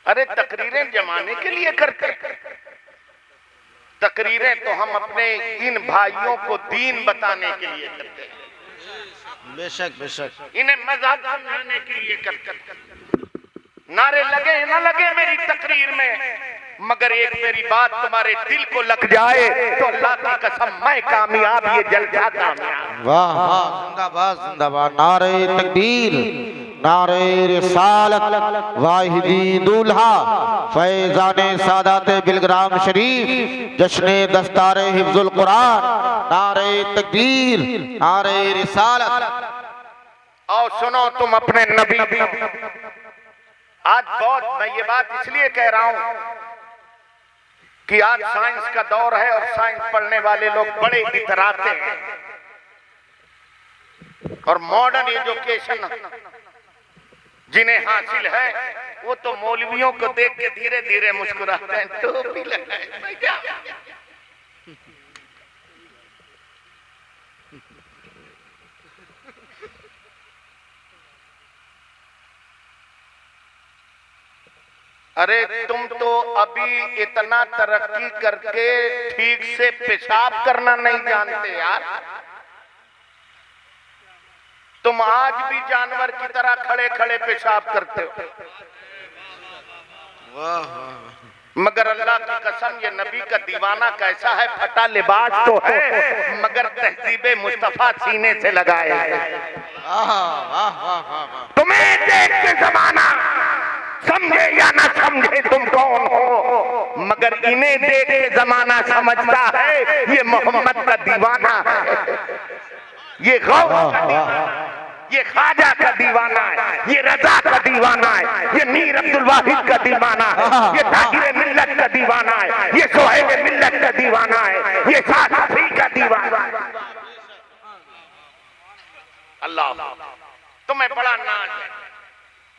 अरे तकरीरें जमाने के लिए करते, तकरीरें तो हम अपने इन भाइयों को दीन बताने के लिए करते हैं। बेशक बेशक। इन्हें मजाक समझाने के लिए करते हैं। नारे लगे न लगे मेरी तकरीर में, मगर एक मेरी बात तुम्हारे दिल को लग जाए तो अल्लाह की कसम मैं कामयाब, ये जलसा कामयाब। वाह वाह, जिंदाबाद जिंदाबाद। नारे तकबीर, नारे रिसालत, वाहिदी दूल्हा, फैजाने सादाते बिलग्राम शरीफ, जश्ने दस्तारे हिफ्जुल कुरान। नारे तकबीर, नारे रिसालत। और सुनो तुम अपने नबी। आज बहुत, मैं ये बात इसलिए कह रहा हूं कि आज साइंस का दौर है और साइंस पढ़ने वाले लोग बड़े इतराते हैं, और मॉडर्न एजुकेशन जिन्हें हासिल है वो तो मौलवियों को देख के धीरे धीरे मुस्कुराते हैं, टोपी लगाए क्या। अरे तुम तो अभी इतना तरक्की करके ठीक से पेशाब करना नहीं जानते यार। तुम आज भी जानवर की तरह खड़े खड़े पेशाब करते हो। मगर अल्लाह की कसम ये नबी का दीवाना कैसा है, फटा लिबास तो है मगर तहजीबे मुस्तफा सीने से लगाए। तुम्हें देख के जमाना समझे या ना समझे तुम कौन हो, मगर इन्हें देख के जमाना समझता है ये मोहम्मद का दीवाना है, ये गौस का दीवाना, ये ख्वाजा का दीवाना है, ये रजा का दीवाना है, ये मीर अब्दुल वाहिद का दीवाना है, ये ताहिर मिल्लत का दीवाना है, ये सोहेब मिल्लत का दीवाना है, ये साफी का दीवाना है। अल्लाह तुम्हें बड़ा नाज है।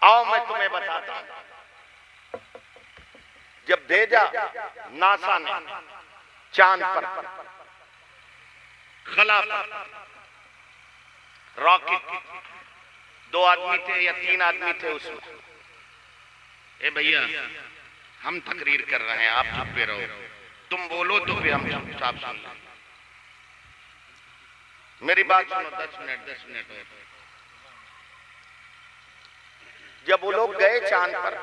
आओ मैं तुम्हें बताता हूं। जब भेजा नासा ने चांद पर खला रॉकेट, 2 आदमी थे या 3 आदमी थे उसमें। ए भैया हम तकरीर कर रहे हैं, आप चुप रहो, तुम बोलो तो फिर हम चुपचाप सुन लें। मेरी बात सुनो, 10 मिनट हो। जब वो लोग गए चांद पर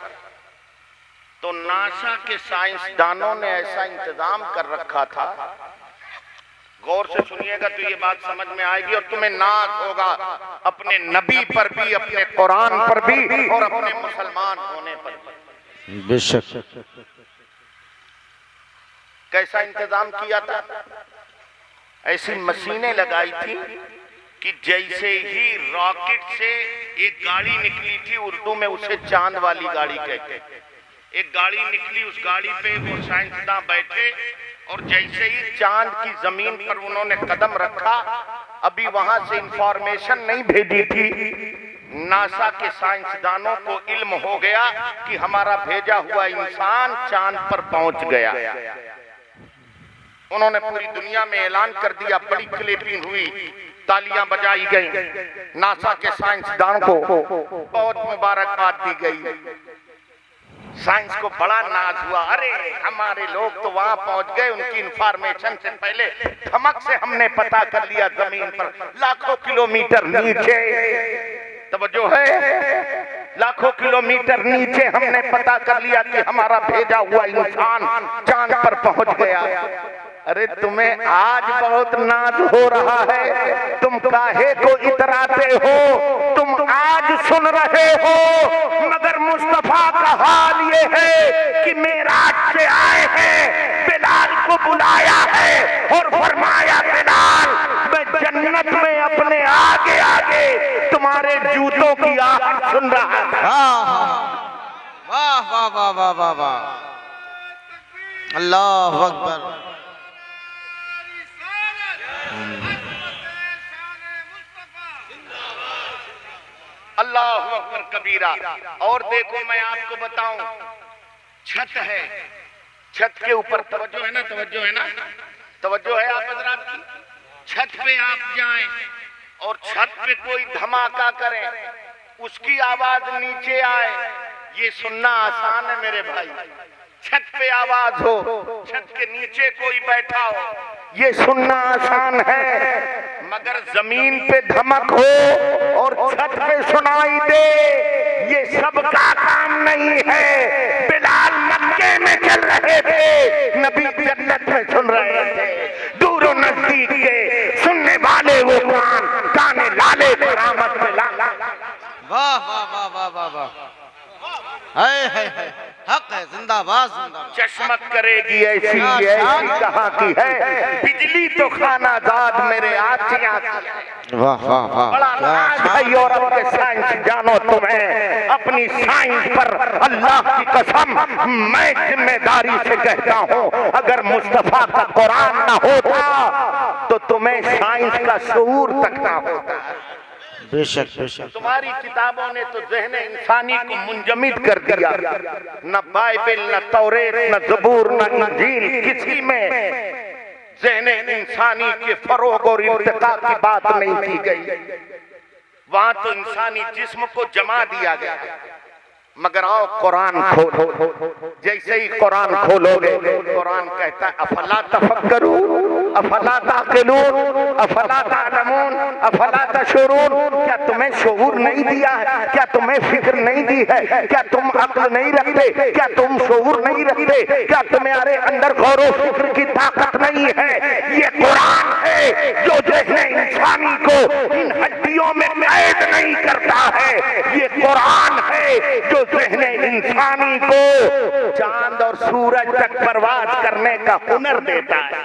तो नासा के साइंसदानों ने ऐसा इंतजाम कर रखा था, गौर से सुनिएगा तो ये बात समझ में आएगी और तुम्हें नाज होगा अपने नबी पर भी, अपने कुरान पर भी और अपने मुसलमान होने पर भी। बेशक। कैसा इंतजाम किया था? ऐसी मशीनें लगाई थी कि जैसे ही रॉकेट से एक गाड़ी निकली थी, उर्दू में उसे चांद वाली गाड़ी कहते हैं, एक गाड़ी निकली, उस गाड़ी पे वो साइंसदान बैठे और जैसे ही चांद की जमीन पर उन्होंने कदम रखा, अभी वहां से इंफॉर्मेशन नहीं भेजी थी, नासा के साइंसदानों को इल्म हो गया कि हमारा भेजा हुआ इंसान चांद पर पहुंच गया। उन्होंने पूरी दुनिया में ऐलान कर दिया, बड़ी क्लिपिंग हुई, तालियां बजाई गई, नासा के साइंसदान को बहुत मुबारकबाद दी गई। साइंस को बड़ा नाज हुआ, अरे हमारे लोग तो वहां पहुंच गए, उनकी इंफॉर्मेशन से पहले धमक से हमने पता कर लिया जमीन पर लाखों किलोमीटर नीचे, तवज्जो है, लाखों किलोमीटर नीचे हमने पता कर लिया कि हमारा भेजा हुआ इंसान चांद पर पहुंच गया। अरे तुम्हें आज बहुत नाज हो रहा है, तुम काहे को इतराते हो? तुम आज सुन रहे हो, मगर मुस्तफा का हाल ये है कि मेराज से आए हैं, बिलाल को बुलाया है और फरमाया बिलाल मैं जन्नत में अपने आगे आगे तुम्हारे जूतों की आहट सुन रहा था। वाह वाह वाह वाह वाह वाह, अल्लाह अकबर। अल्लाह अकबर कबीरा। और देखो मैं आपको बताऊं, छत है, छत के ऊपर तवज्जो है ना, तवज्जो है ना, तवज्जो है आप हजरात की। छत पे आप जाएं और छत पे कोई धमाका करे, उसकी आवाज नीचे आए, ये सुनना आसान है मेरे भाई। छत पे आवाज हो, छत के नीचे कोई बैठा हो, ये सुनना आसान है, मगर जमीन पे धमक हो और छत पे सुनाई दे, ये सबका काम नहीं है। बिलाल मक्के में चल रहे थे, नबी जन्नत में सुन रहे थे। दूरों नजदीक के सुनने वाले वो काने लाले बरामद में लाला। वाह वाह वाह वाह वाह वाह, है हक है, जिंदाबाद जिंदाबाद। चश्मक करेगी ऐसी कहाँ की है, बिजली तो खाना दाद मेरे आतियां। वाह वाह वाह, बड़ा नाज है यूरोप के साइंस जानो तुम्हें, अपनी साइंस पर अल्लाह की कसम मैं जिम्मेदारी से कहता हूँ, अगर मुस्तफा का कुरान ना होता तो तुम्हें साइंस का शऊर तक ना होता। बेशक बेशक। तुम्हारी किताबों ने तो ज़हन इंसानी को मुंजमिद कर दिया, न बाइबल, न तौरेत, न ज़बूर, न इंजील, किसी में ज़हन इंसानी के फरोग और इर्तिका की बात नहीं की गई। वहां तो इंसानी जिस्म को जमा दिया गया। मगर आओ कुरान खोलो, जैसे ही कुरान खोलोगे, कुरान कहता है अफला तफक्करू, अफला ताक़िलून, अफला तालमून, अफला तशऊरून। क्या तुम्हें शऊर नहीं दिया है? क्या तुम्हें फिक्र नहीं दी है? क्या तुम अक्ल नहीं रखते? क्या तुम शऊर नहीं रखते? क्या तुम्हारे अंदर गौर व फिक्र की ताकत नहीं है? ये कुरान है जो जहने इंसानी को इन हड्डियों में कैद नहीं करता है। ये कुरान है जो ज़हने इंसानी को चांद और सूरज तक बर्बाद करने का हुनर देता है।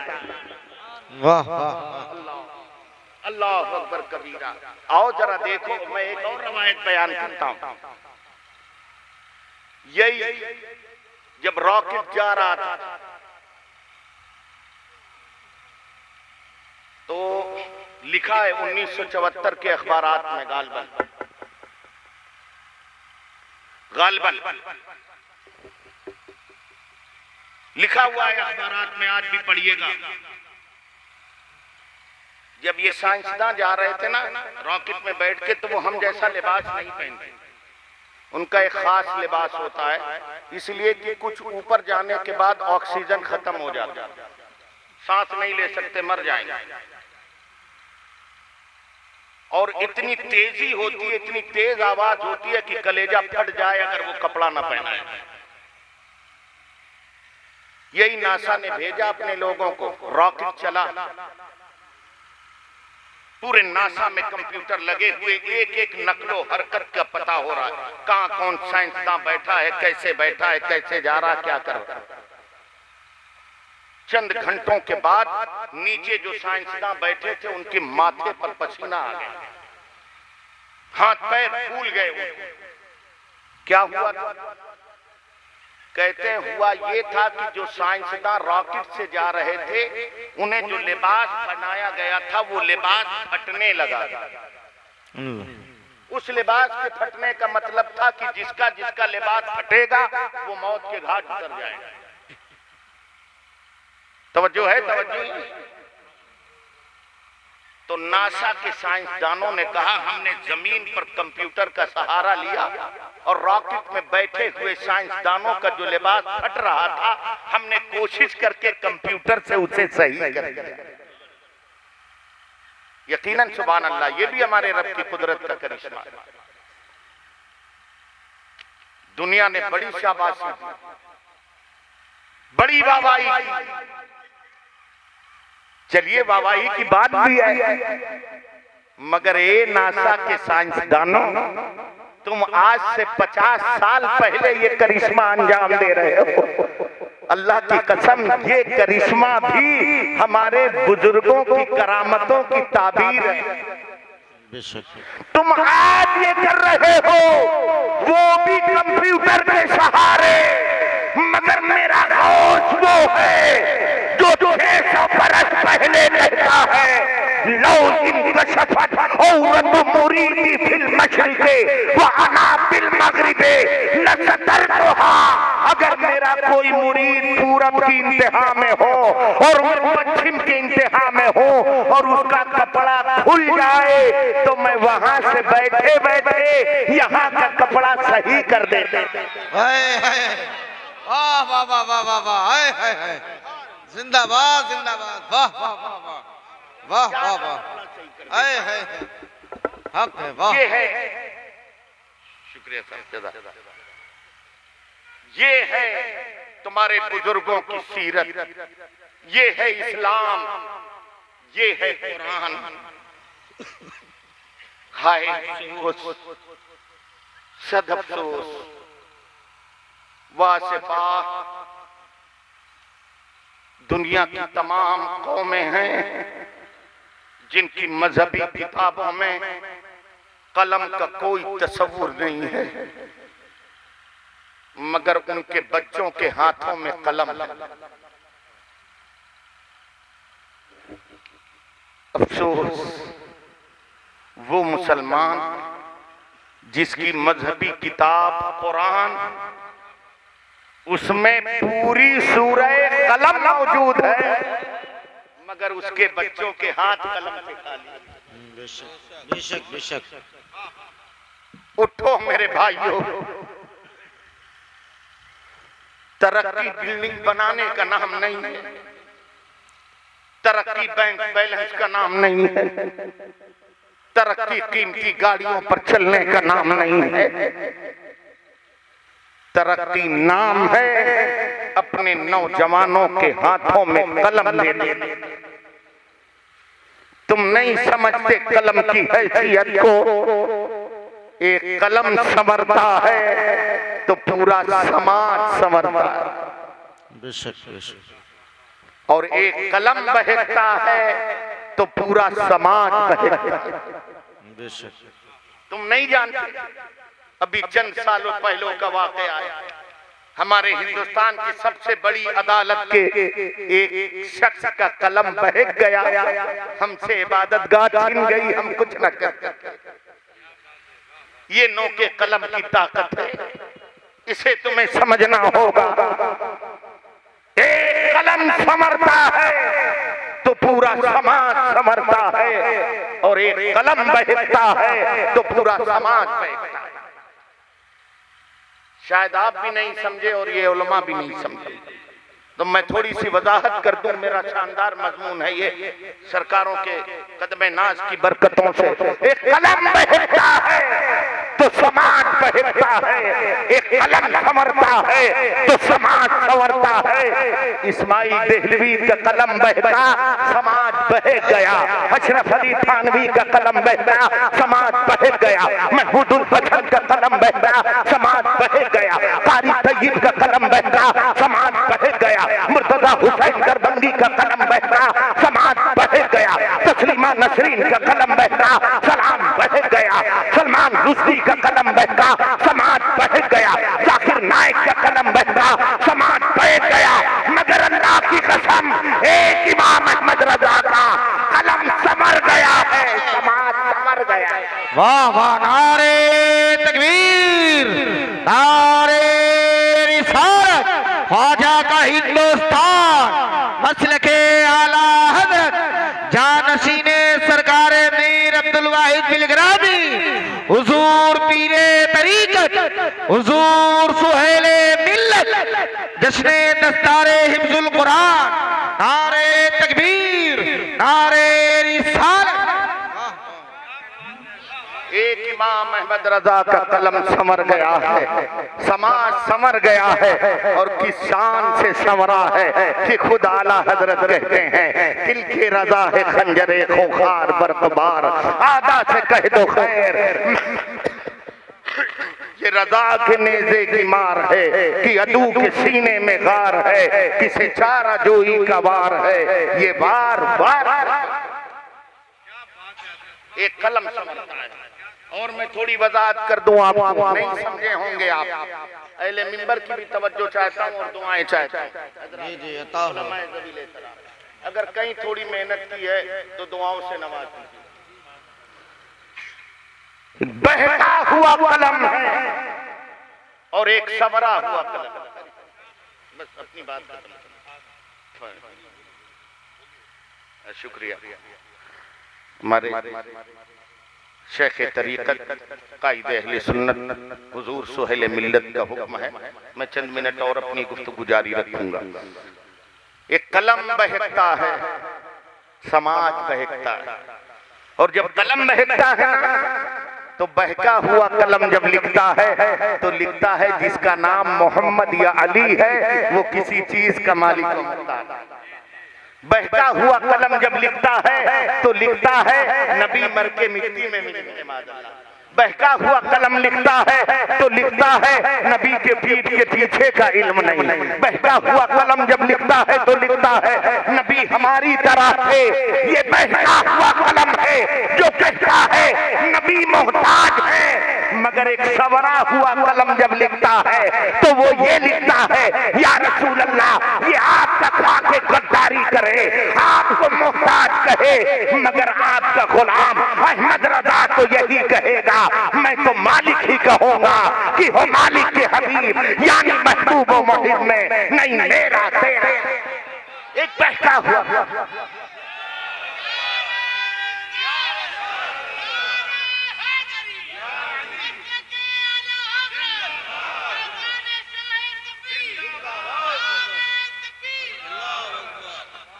वाह अल्लाह अकबर कबीरा। आओ जरा देखो, मैं एक और रवायत बयान करता हूं। यही जब रॉकेट जा रहा था तो लिखा है 1974 के अखबारात में, गालिबन लिखा हुआ है अखबारात में, आज भी पढ़िएगा। जब ये साइंसदान जा रहे थे ना रॉकेट में बैठ के, तो वो हम जैसा लिबास नहीं पहनते, उनका एक खास लिबास होता है, इसलिए कि कुछ ऊपर जाने के बाद ऑक्सीजन खत्म हो जाता है, सांस नहीं ले सकते, मर जाएंगे। और इतनी तेजी होती है, इतनी तेज आवाज होती है कि कलेजा फट जाए अगर वो कपड़ा ना पहना है। यही नासा ने भेजा अपने लोगों को, रॉकेट चला, पूरे नासा में कंप्यूटर लगे हुए, एक एक नकलो हरकत का पता हो रहा है, कहां कौन साइंसदान बैठा है, कैसे बैठा है, कैसे जा रहा, क्या कर रहा है। चंद घंटों के बाद नीचे जो साइंसदान बैठे थे उनके माथे पर पसीना आ गया, हाथ पैर फूल गए। क्या हुआ? कहते हैं हुआ ये था कि जो साइंसदान रॉकेट से जा रहे थे, उन्हें जो लिबास बनाया गया था वो लिबास फटने लगा। उस लिबास के फटने का मतलब था कि जिसका जिसका लिबास फटेगा वो मौत के घाट उतर जाएगा। तवज्जो है, तवज्जो। तो नासा के साइंसदानों ने कहा हमने जमीन पर कंप्यूटर का सहारा लिया और रॉकेट में बैठे हुए साइंसदानों का जो लिबास फट रहा था, हमने कोशिश करके कंप्यूटर से उसे सही कर दिया। यकीनन सुभान अल्लाह, ये भी हमारे रब की कुदरत का करिश्मा है। दुनिया ने बड़ी शाबाशी दी, बड़ी वाहवाही की, चलिए वाहवाही की बात भी है, मगर ये नासा के साइंसदानों, तुम आज से 50 साल पहले ये करिश्मा अंजाम दे रहे हो। अल्लाह की कसम, ये करिश्मा भी हमारे बुजुर्गों की करामतों की ताबीर है। तुम आज ये कर रहे हो, वो भी कंप्यूटर के सहारे, मगर मेरा गौस वो है जो 600 बरस पहले कहता है, लौ इंकशफत औरत मुरीदी फिल मशरिक़े व अना बिल मग़रिबे लसतरतुहा। अगर मेरा कोई मुरीद पूरब की इंतहा में हो और मैं पश्चिम के इंतहा में हो और उसका कपड़ा खुल जाए तो मैं वहां से बैठे बैठे यहाँ का कपड़ा सही कर देते। वाह वाह वाह वाह वाह वाह, हाय हाय हाय, जिंदाबाद जिंदाबाद, वाह वाह वाह वाह वाह वाह वाह, हाय हाय, हक है, वाह। ये है, शुक्रिया साहब, ये है तुम्हारे बुजुर्गों की सीरत, ये है इस्लाम, ये है कुरान। हाय अफसोस, सद अफसोस, वासिफा, दुनिया की तमाम कौमें हैं जिनकी मजहबी किताबों में कलम का कोई तस्वुर नहीं है, मगर उनके बच्चों के हाथों में कलम है। अफसोस, वो मुसलमान जिसकी मजहबी किताब कुरान, उसमें पूरी सूरह कलम मौजूद है, मगर उसके बच्चों के हाथ कलम से खाली। बेशक बेशक। उठो मेरे भाइयों, तरक्की बिल्डिंग बनाने का नाम नहीं है, तरक्की बैंक बैलेंस का नाम नहीं है, तरक्की कीमती गाड़ियों पर चलने का नाम नहीं है। तरक्की नाम है अपने नौजवानों के हाथों में कलम लेने। तुम नहीं समझते कलम की हैसियत को। एक कलम संवरता है तो पूरा समाज संवरता है, और एक कलम बहकता है तो पूरा समाज बहकता है। तुम नहीं जानते, अभी चंद सालों पहले का वाकया है, हमारे हिंदुस्तान की सबसे बड़ी अदालत के एक शख्स का कलम बहक गया, हमसे इबादत गाह छीन गई, हम कुछ न कर सके। ये नो के कलम की ताकत है, इसे तुम्हें समझना होगा। एक कलम संवरता है तो पूरा समाज संवरता है, और एक कलम बहकता है तो पूरा समाज बहकता है। शायद आप भी नहीं समझे और ये उलमा भी नहीं समझे, तो मैं थोड़ी सी वजाहत कर दूं। मेरा शानदार मजमून है ये, सरकारों के कदमे नाज की बरकतों से। एक कलम बहकता है तो समाज बहकता है, एक कलम संवरता है तो समाज संवरता है। इस्माइल देहलवी का कलम बहका, समाज बहक गया। अशरफ अली थानवी का कलम बहका, समाज बहक गया। महमूदुल हसन का कलम बहका, समाज बहक गया। कारी तय्यब का कलम बहका, समाज बहक गया। मुर्तजा हुसैन दरबंदी का कलम बहका, समाज बहक गया। तस्लीमा नसरीन का कलम बहका, सलाम बहक गया। सलमान रुश्दी का कलम बहका, समाज बहक गया। जाकिर नाइक का कलम बहका, समाज बहक गया। मगर अल्लाह की कसम, एक इमाम अहमद रजा का कलम संवर गया है, समाज संवर गया है। वाह वाह, नारे तकबीर, नारे रिसालत, ख्वाजा का हिंदुस्तान, मसलके आला हज़रत जानशीने सरकारे मीर अब्दुल वाहिद बिलग्रामी, हुजूर पीरे तरीकत, हुजूर सुहेले मिल्लत, जश्ने दस्तारे हिफ्जुल कुरान, नारे तकबीर, नारे रिसालत। एक इमाम अहमद रजा का कलम संवर गया है, समाज संवर गया है और किस शान से संवरा है कि खुद आला हजरत कहते हैं दिल के रजा है खंजरे खोखार बर्फबार, आदा से कह दो खैर ये रजा के नेज़े की मार है कि अदू के सीने में गार है, किसे चारा जोई का वार है, ये बार बार एक कलम समझता है। और मैं थोड़ी वजाहत कर दूं, आप नहीं समझे होंगे, आप अहले मिंबर की भी तवज्जो चाहता हूं और दुआएं चाहता हूं। जी जी अता हो। अगर कहीं थोड़ी मेहनत की है तो दुआओं से नवाज दीजिए। बहता हुआ कलम है और एक संवरा हुआ कलम। बस अपनी बात खत्म। शुक्रिया। हमारे शेख तरीक़त कायदे अहले सुन्नत हुजूर सुहेल मिल्लत का हुक्म है, मैं चंद मिनट और अपनी गुफ्तगू जारी रखूंगा। एक कलम बहकता है, समाज बहकता है, और जब कलम बहकता है ना तो बहका हुआ कलम जब लिखता है तो लिखता है जिसका नाम मोहम्मद या अली है वो किसी चीज का मालिक होता है। बहका हुआ कलम जब लिखता है तो लिखता है नबी मर के मिट्टी में मिलने माज़अल्लाह। बहका हुआ कलम लिखता है तो लिखता है नबी के पीठ के पीछे का इल्म नहीं। बहका हुआ कलम जब लिखता है तो लिखता है नबी हमारी तरह थे। ये बहका हुआ कलम है जो कहता है नबी मोहताज है। मगर एक सवरा हुआ कलम जब लिखता है तो वो ये लिखता है या रसूल अल्लाह, ये आपका खा के गद्दारी करे, आपको मोहताज कहे, मगर आपका गुलाम अहमद रजा तो यही कहेगा मैं तो मालिक ही कहूंगा कि हो मालिक के हबीब यानी महबूब व मुहिब में नहीं मेरा तेरा। एक बहका हुआ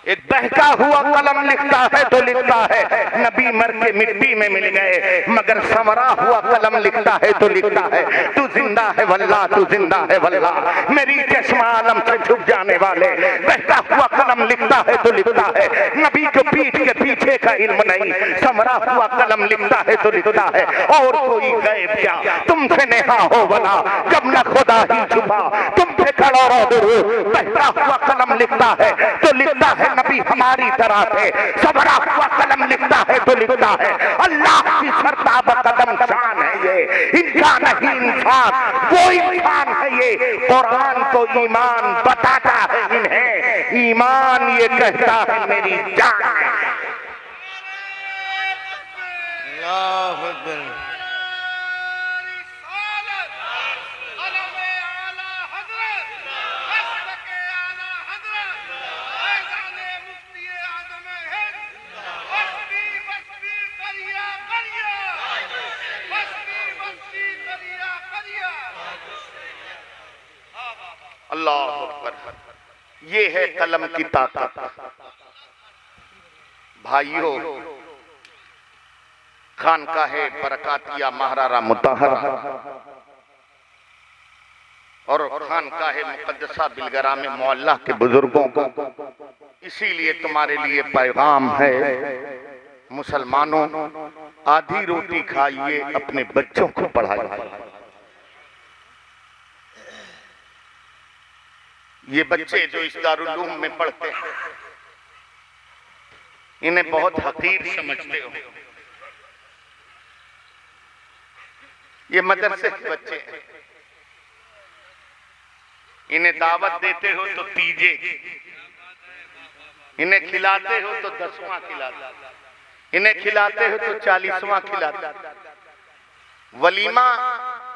एक बहका हुआ कलम लिखता है तो लिखता है नबी मर के मिट्टी में मिल गए, मगर संवरा हुआ कलम लिखता है तो लिखता है तू जिंदा है वल्लाह, तू जिंदा है वल्लाह, मेरी चश्मा आलम से छुप जाने वाले। बहका हुआ कलम लिखता है तो लिखता है नबी के पीठ के पीछे का इल्म नहीं। संवरा हुआ कलम लिखता है तो लिखता है और कोई गैब क्या तुमसे नेहा हो वला, जब न खुदा ही छुपा तुमसे खड़ा रहो। बहका हुआ कलम लिखता है तो लिखता है नबी हमारी तरह थे। सबरा हुआ कलम लिखता है तो लिखता है अल्लाह की सरताब कदम शान है ये, इनका नहीं इंसान वो इंसान है ये। कुरान तो ईमान बताता है इन्हें, ईमान ये कहता है मेरी जान है। अल्लाहु अकबर। अल्लाह अकबर। ये है कलम की ताकत। भाइयों, खानकाहे बरकातिया महारारा मुताहरा और खानकाहे मुकद्दसा बिलगरा में मोहल्ला के बुजुर्गों को, इसीलिए तुम्हारे लिए पैगाम है मुसलमानों, आधी रोटी खाइए, अपने बच्चों को पढ़ाइए। ये बच्चे जो इस दारुल उलूम में पढ़ते हैं इन्हें बहुत हकीर समझते हो। ये मदरसे के बच्चे हैं, इन्हें दावत देते हो तो तीजे, इन्हें खिलाते हो तो 10वां खिलाते, इन्हें खिलाते हो तो 40वां खिलाते। वलीमा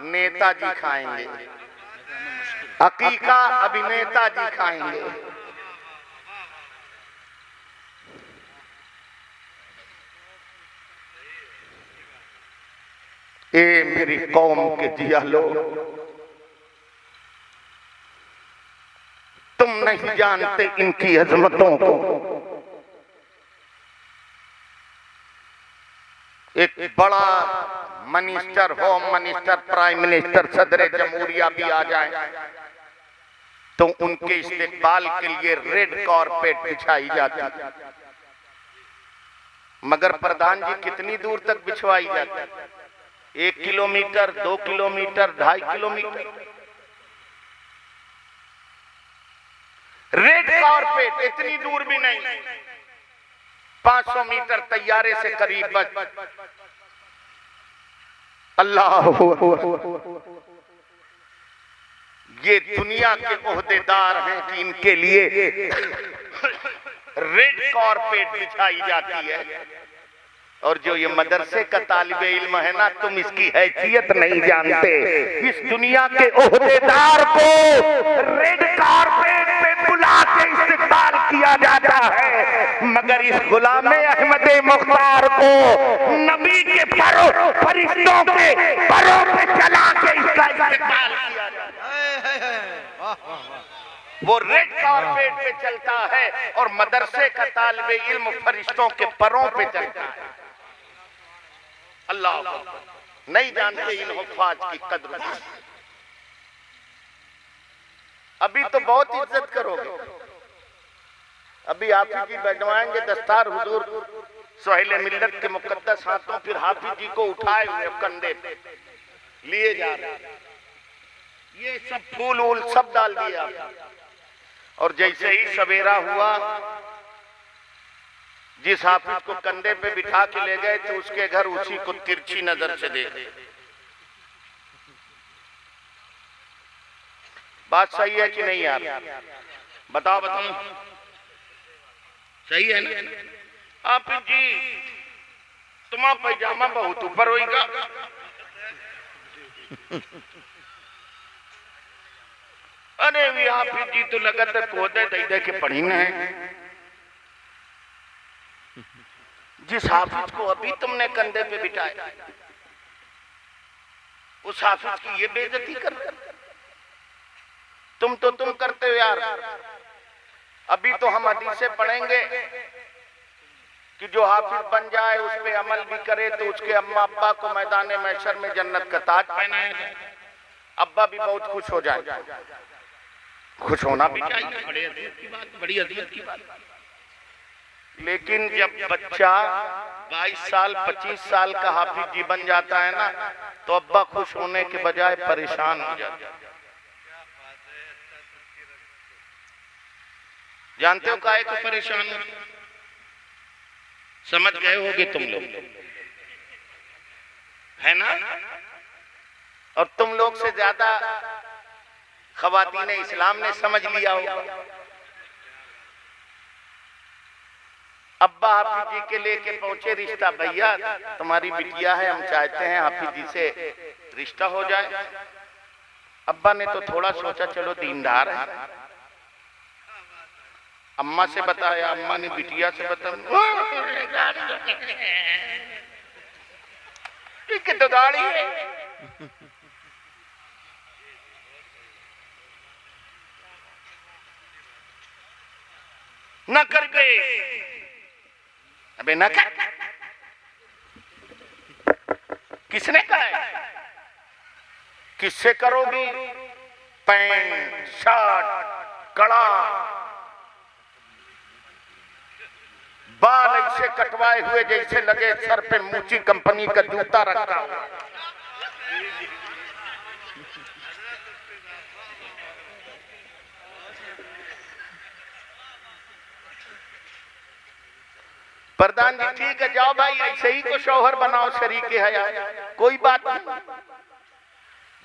नेताजी खाएंगे, अकीका अभिनेता जी खाएंगे। ए मेरी कौम के जिया लोग, तुम नहीं जानते इनकी अजमतों को। एक बड़ा minister, home minister, prime minister, सदर जमहूरिया भी आ जाए तो उनके इस्तेकबाल के लिए रेड कारपेट बिछाई जाती, मगर प्रधान जी कितनी दूर तक बिछवाई जाती? 1 kilometre, 2 kilometre, 2.5 kilometre. Red carpet इतनी दूर भी नहीं, 500 मीटर तैयारे से करीब बच। अल्लाह, ये दुनिया के ओहदेदार हैं कि इनके लिए रेड कारपेट बिछाई जाती है। और जो ये मदरसे का तालिबे इल्म है ना, तुम इसकी हैसियत नहीं जानते। इस दुनिया के ओहदेदार को रेड कारपेट पे बुला के इस्तेमाल किया जाता है, मगर इस गुलाम अहमद मुख्तार को नबी के परों, फरिश्तों के परों पे चला के इसका इस्तेमाल किया जाता है। वो रेड कारपेट पे चलता है और मदरसे का तालिबे इल्म फरिश्तों के परों पे चलता है। अल्लाह नहीं जानते इन हुफ़ाज की कद्र। अभी तो बहुत इज्जत करोगे, अभी हाफिज जी बैठवाएंगे दस्तार हुजूर सोहेल मिल्लत के मुकद्दस हाथों, फिर हाफिज जी को उठाए हुए कंधे पे लिए जा रहे, ये सब फूल वूल सब डाल दिया। और जैसे ही सवेरा हुआ, जिस हाफिज को कंधे पे बिठा के ले गए तो उसके घर उसी को तिरछी नजर से देखे। बात सही है कि नहीं यार? बताओ बताओ, सही है ना? हाफिज जी तुम्हारा पैजामा बहुत ऊपर होगा। अरे भी हाफिज जी तो लगातार कोदे दे के पढ़ी न है। जिस हाफिज को अभी तुमने कंधे पे बिठाया, उस हाफिज की ये बेइज्जती कर, तुम करते हो यार। अभी तो हम हदीसें पढ़ेंगे कि जो हाफिज बन जाए, उस पे अमल भी करे तो उसके अम्मा अब्बा को मैदान महशर में जन्नत का ताज पहनाया जाए, अब्बा भी बहुत खुश हो जाए। खुश होना भी चाहिए, बड़ी अजीब की बात, बड़ी अजीब की बात। लेकिन जब बच्चा 22 साल 25 साल का हाफिज जी बन जाता है ना, तो अब्बा खुश होने के बजाय परेशान हो जाता है। जानते हो काहे को परेशान हो? समझ गए होगे तुम लोग, है ना? और तुम लोग से ज्यादा ख़वातीन इस्लाम ने समझ लिया होगा। अब्बा हाफिज जी के लेके पहुंचे रिश्ता, भैया तुम्हारी बिटिया है, हम चाहते हैं हाफिज जी से रिश्ता हो जाए। अब्बा ने तो थोड़ा सोचा, चलो दीनदार है। अम्मा से बताया, अम्मा ने बिटिया से बताया, तो गाड़ी है। न कर गए, अबे न कर, किसने कहा है? किससे करोगी? पैंट शर्ट कड़ा, बाल ऐसे कटवाए हुए जैसे लगे सर पे मूची कंपनी का जूता रखा हुआ। प्रधान जी ठीक है, जाओ भाई ऐसे ही को शौहर बनाओ, शरीके हया, कोई बात नहीं।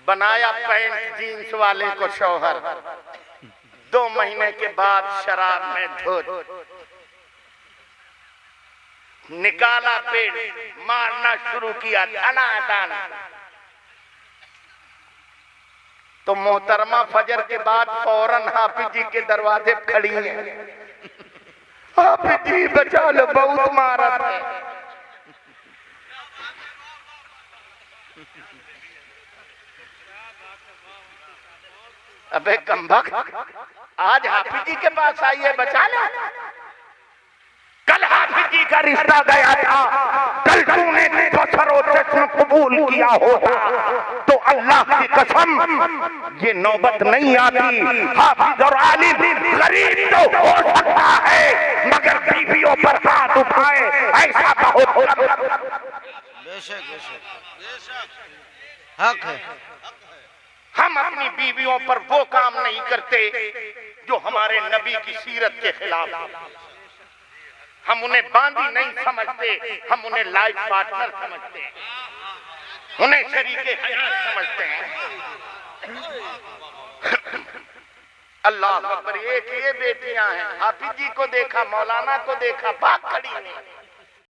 बनाया पैंट जींस वाले को शौहर, 2 महीने के बाद शराब में धुत, निकाला पेड़, मारना शुरू किया धनाधन। तो मोहतरमा फजर के बाद फौरन हाफिज जी के दरवाजे खड़ी है, हाफिज जी बचा लो, बहुत मारा था। अबे कमबख्त, आज हाफिज जी के पास आई है, बचा लो, कल हाफिज जी का रिश्ता गया था, कल तूने बसरो चश्म कबूल किया होता तो अल्लाह की कसम ये नौबत नहीं आती। हाफिज और आलिम गरीब तो हो सकता है मगर बीवियों पर हाथ उठाए ऐसा बहुत बेशक बेशक हक है। हम अपनी बीवियों पर वो काम नहीं करते जो हमारे नबी की सीरत के खिलाफ। हम उन्हें बांदी नहीं समझते, हम उन्हें लाइफ पार्टनर समझते हैं, उन्हें शरीके हयात समझते हैं। अल्लाह अकबर। एक ये बेटियां हैं, हाफिज जी को देखा, मौलाना को देखा, बात खड़ी नहीं।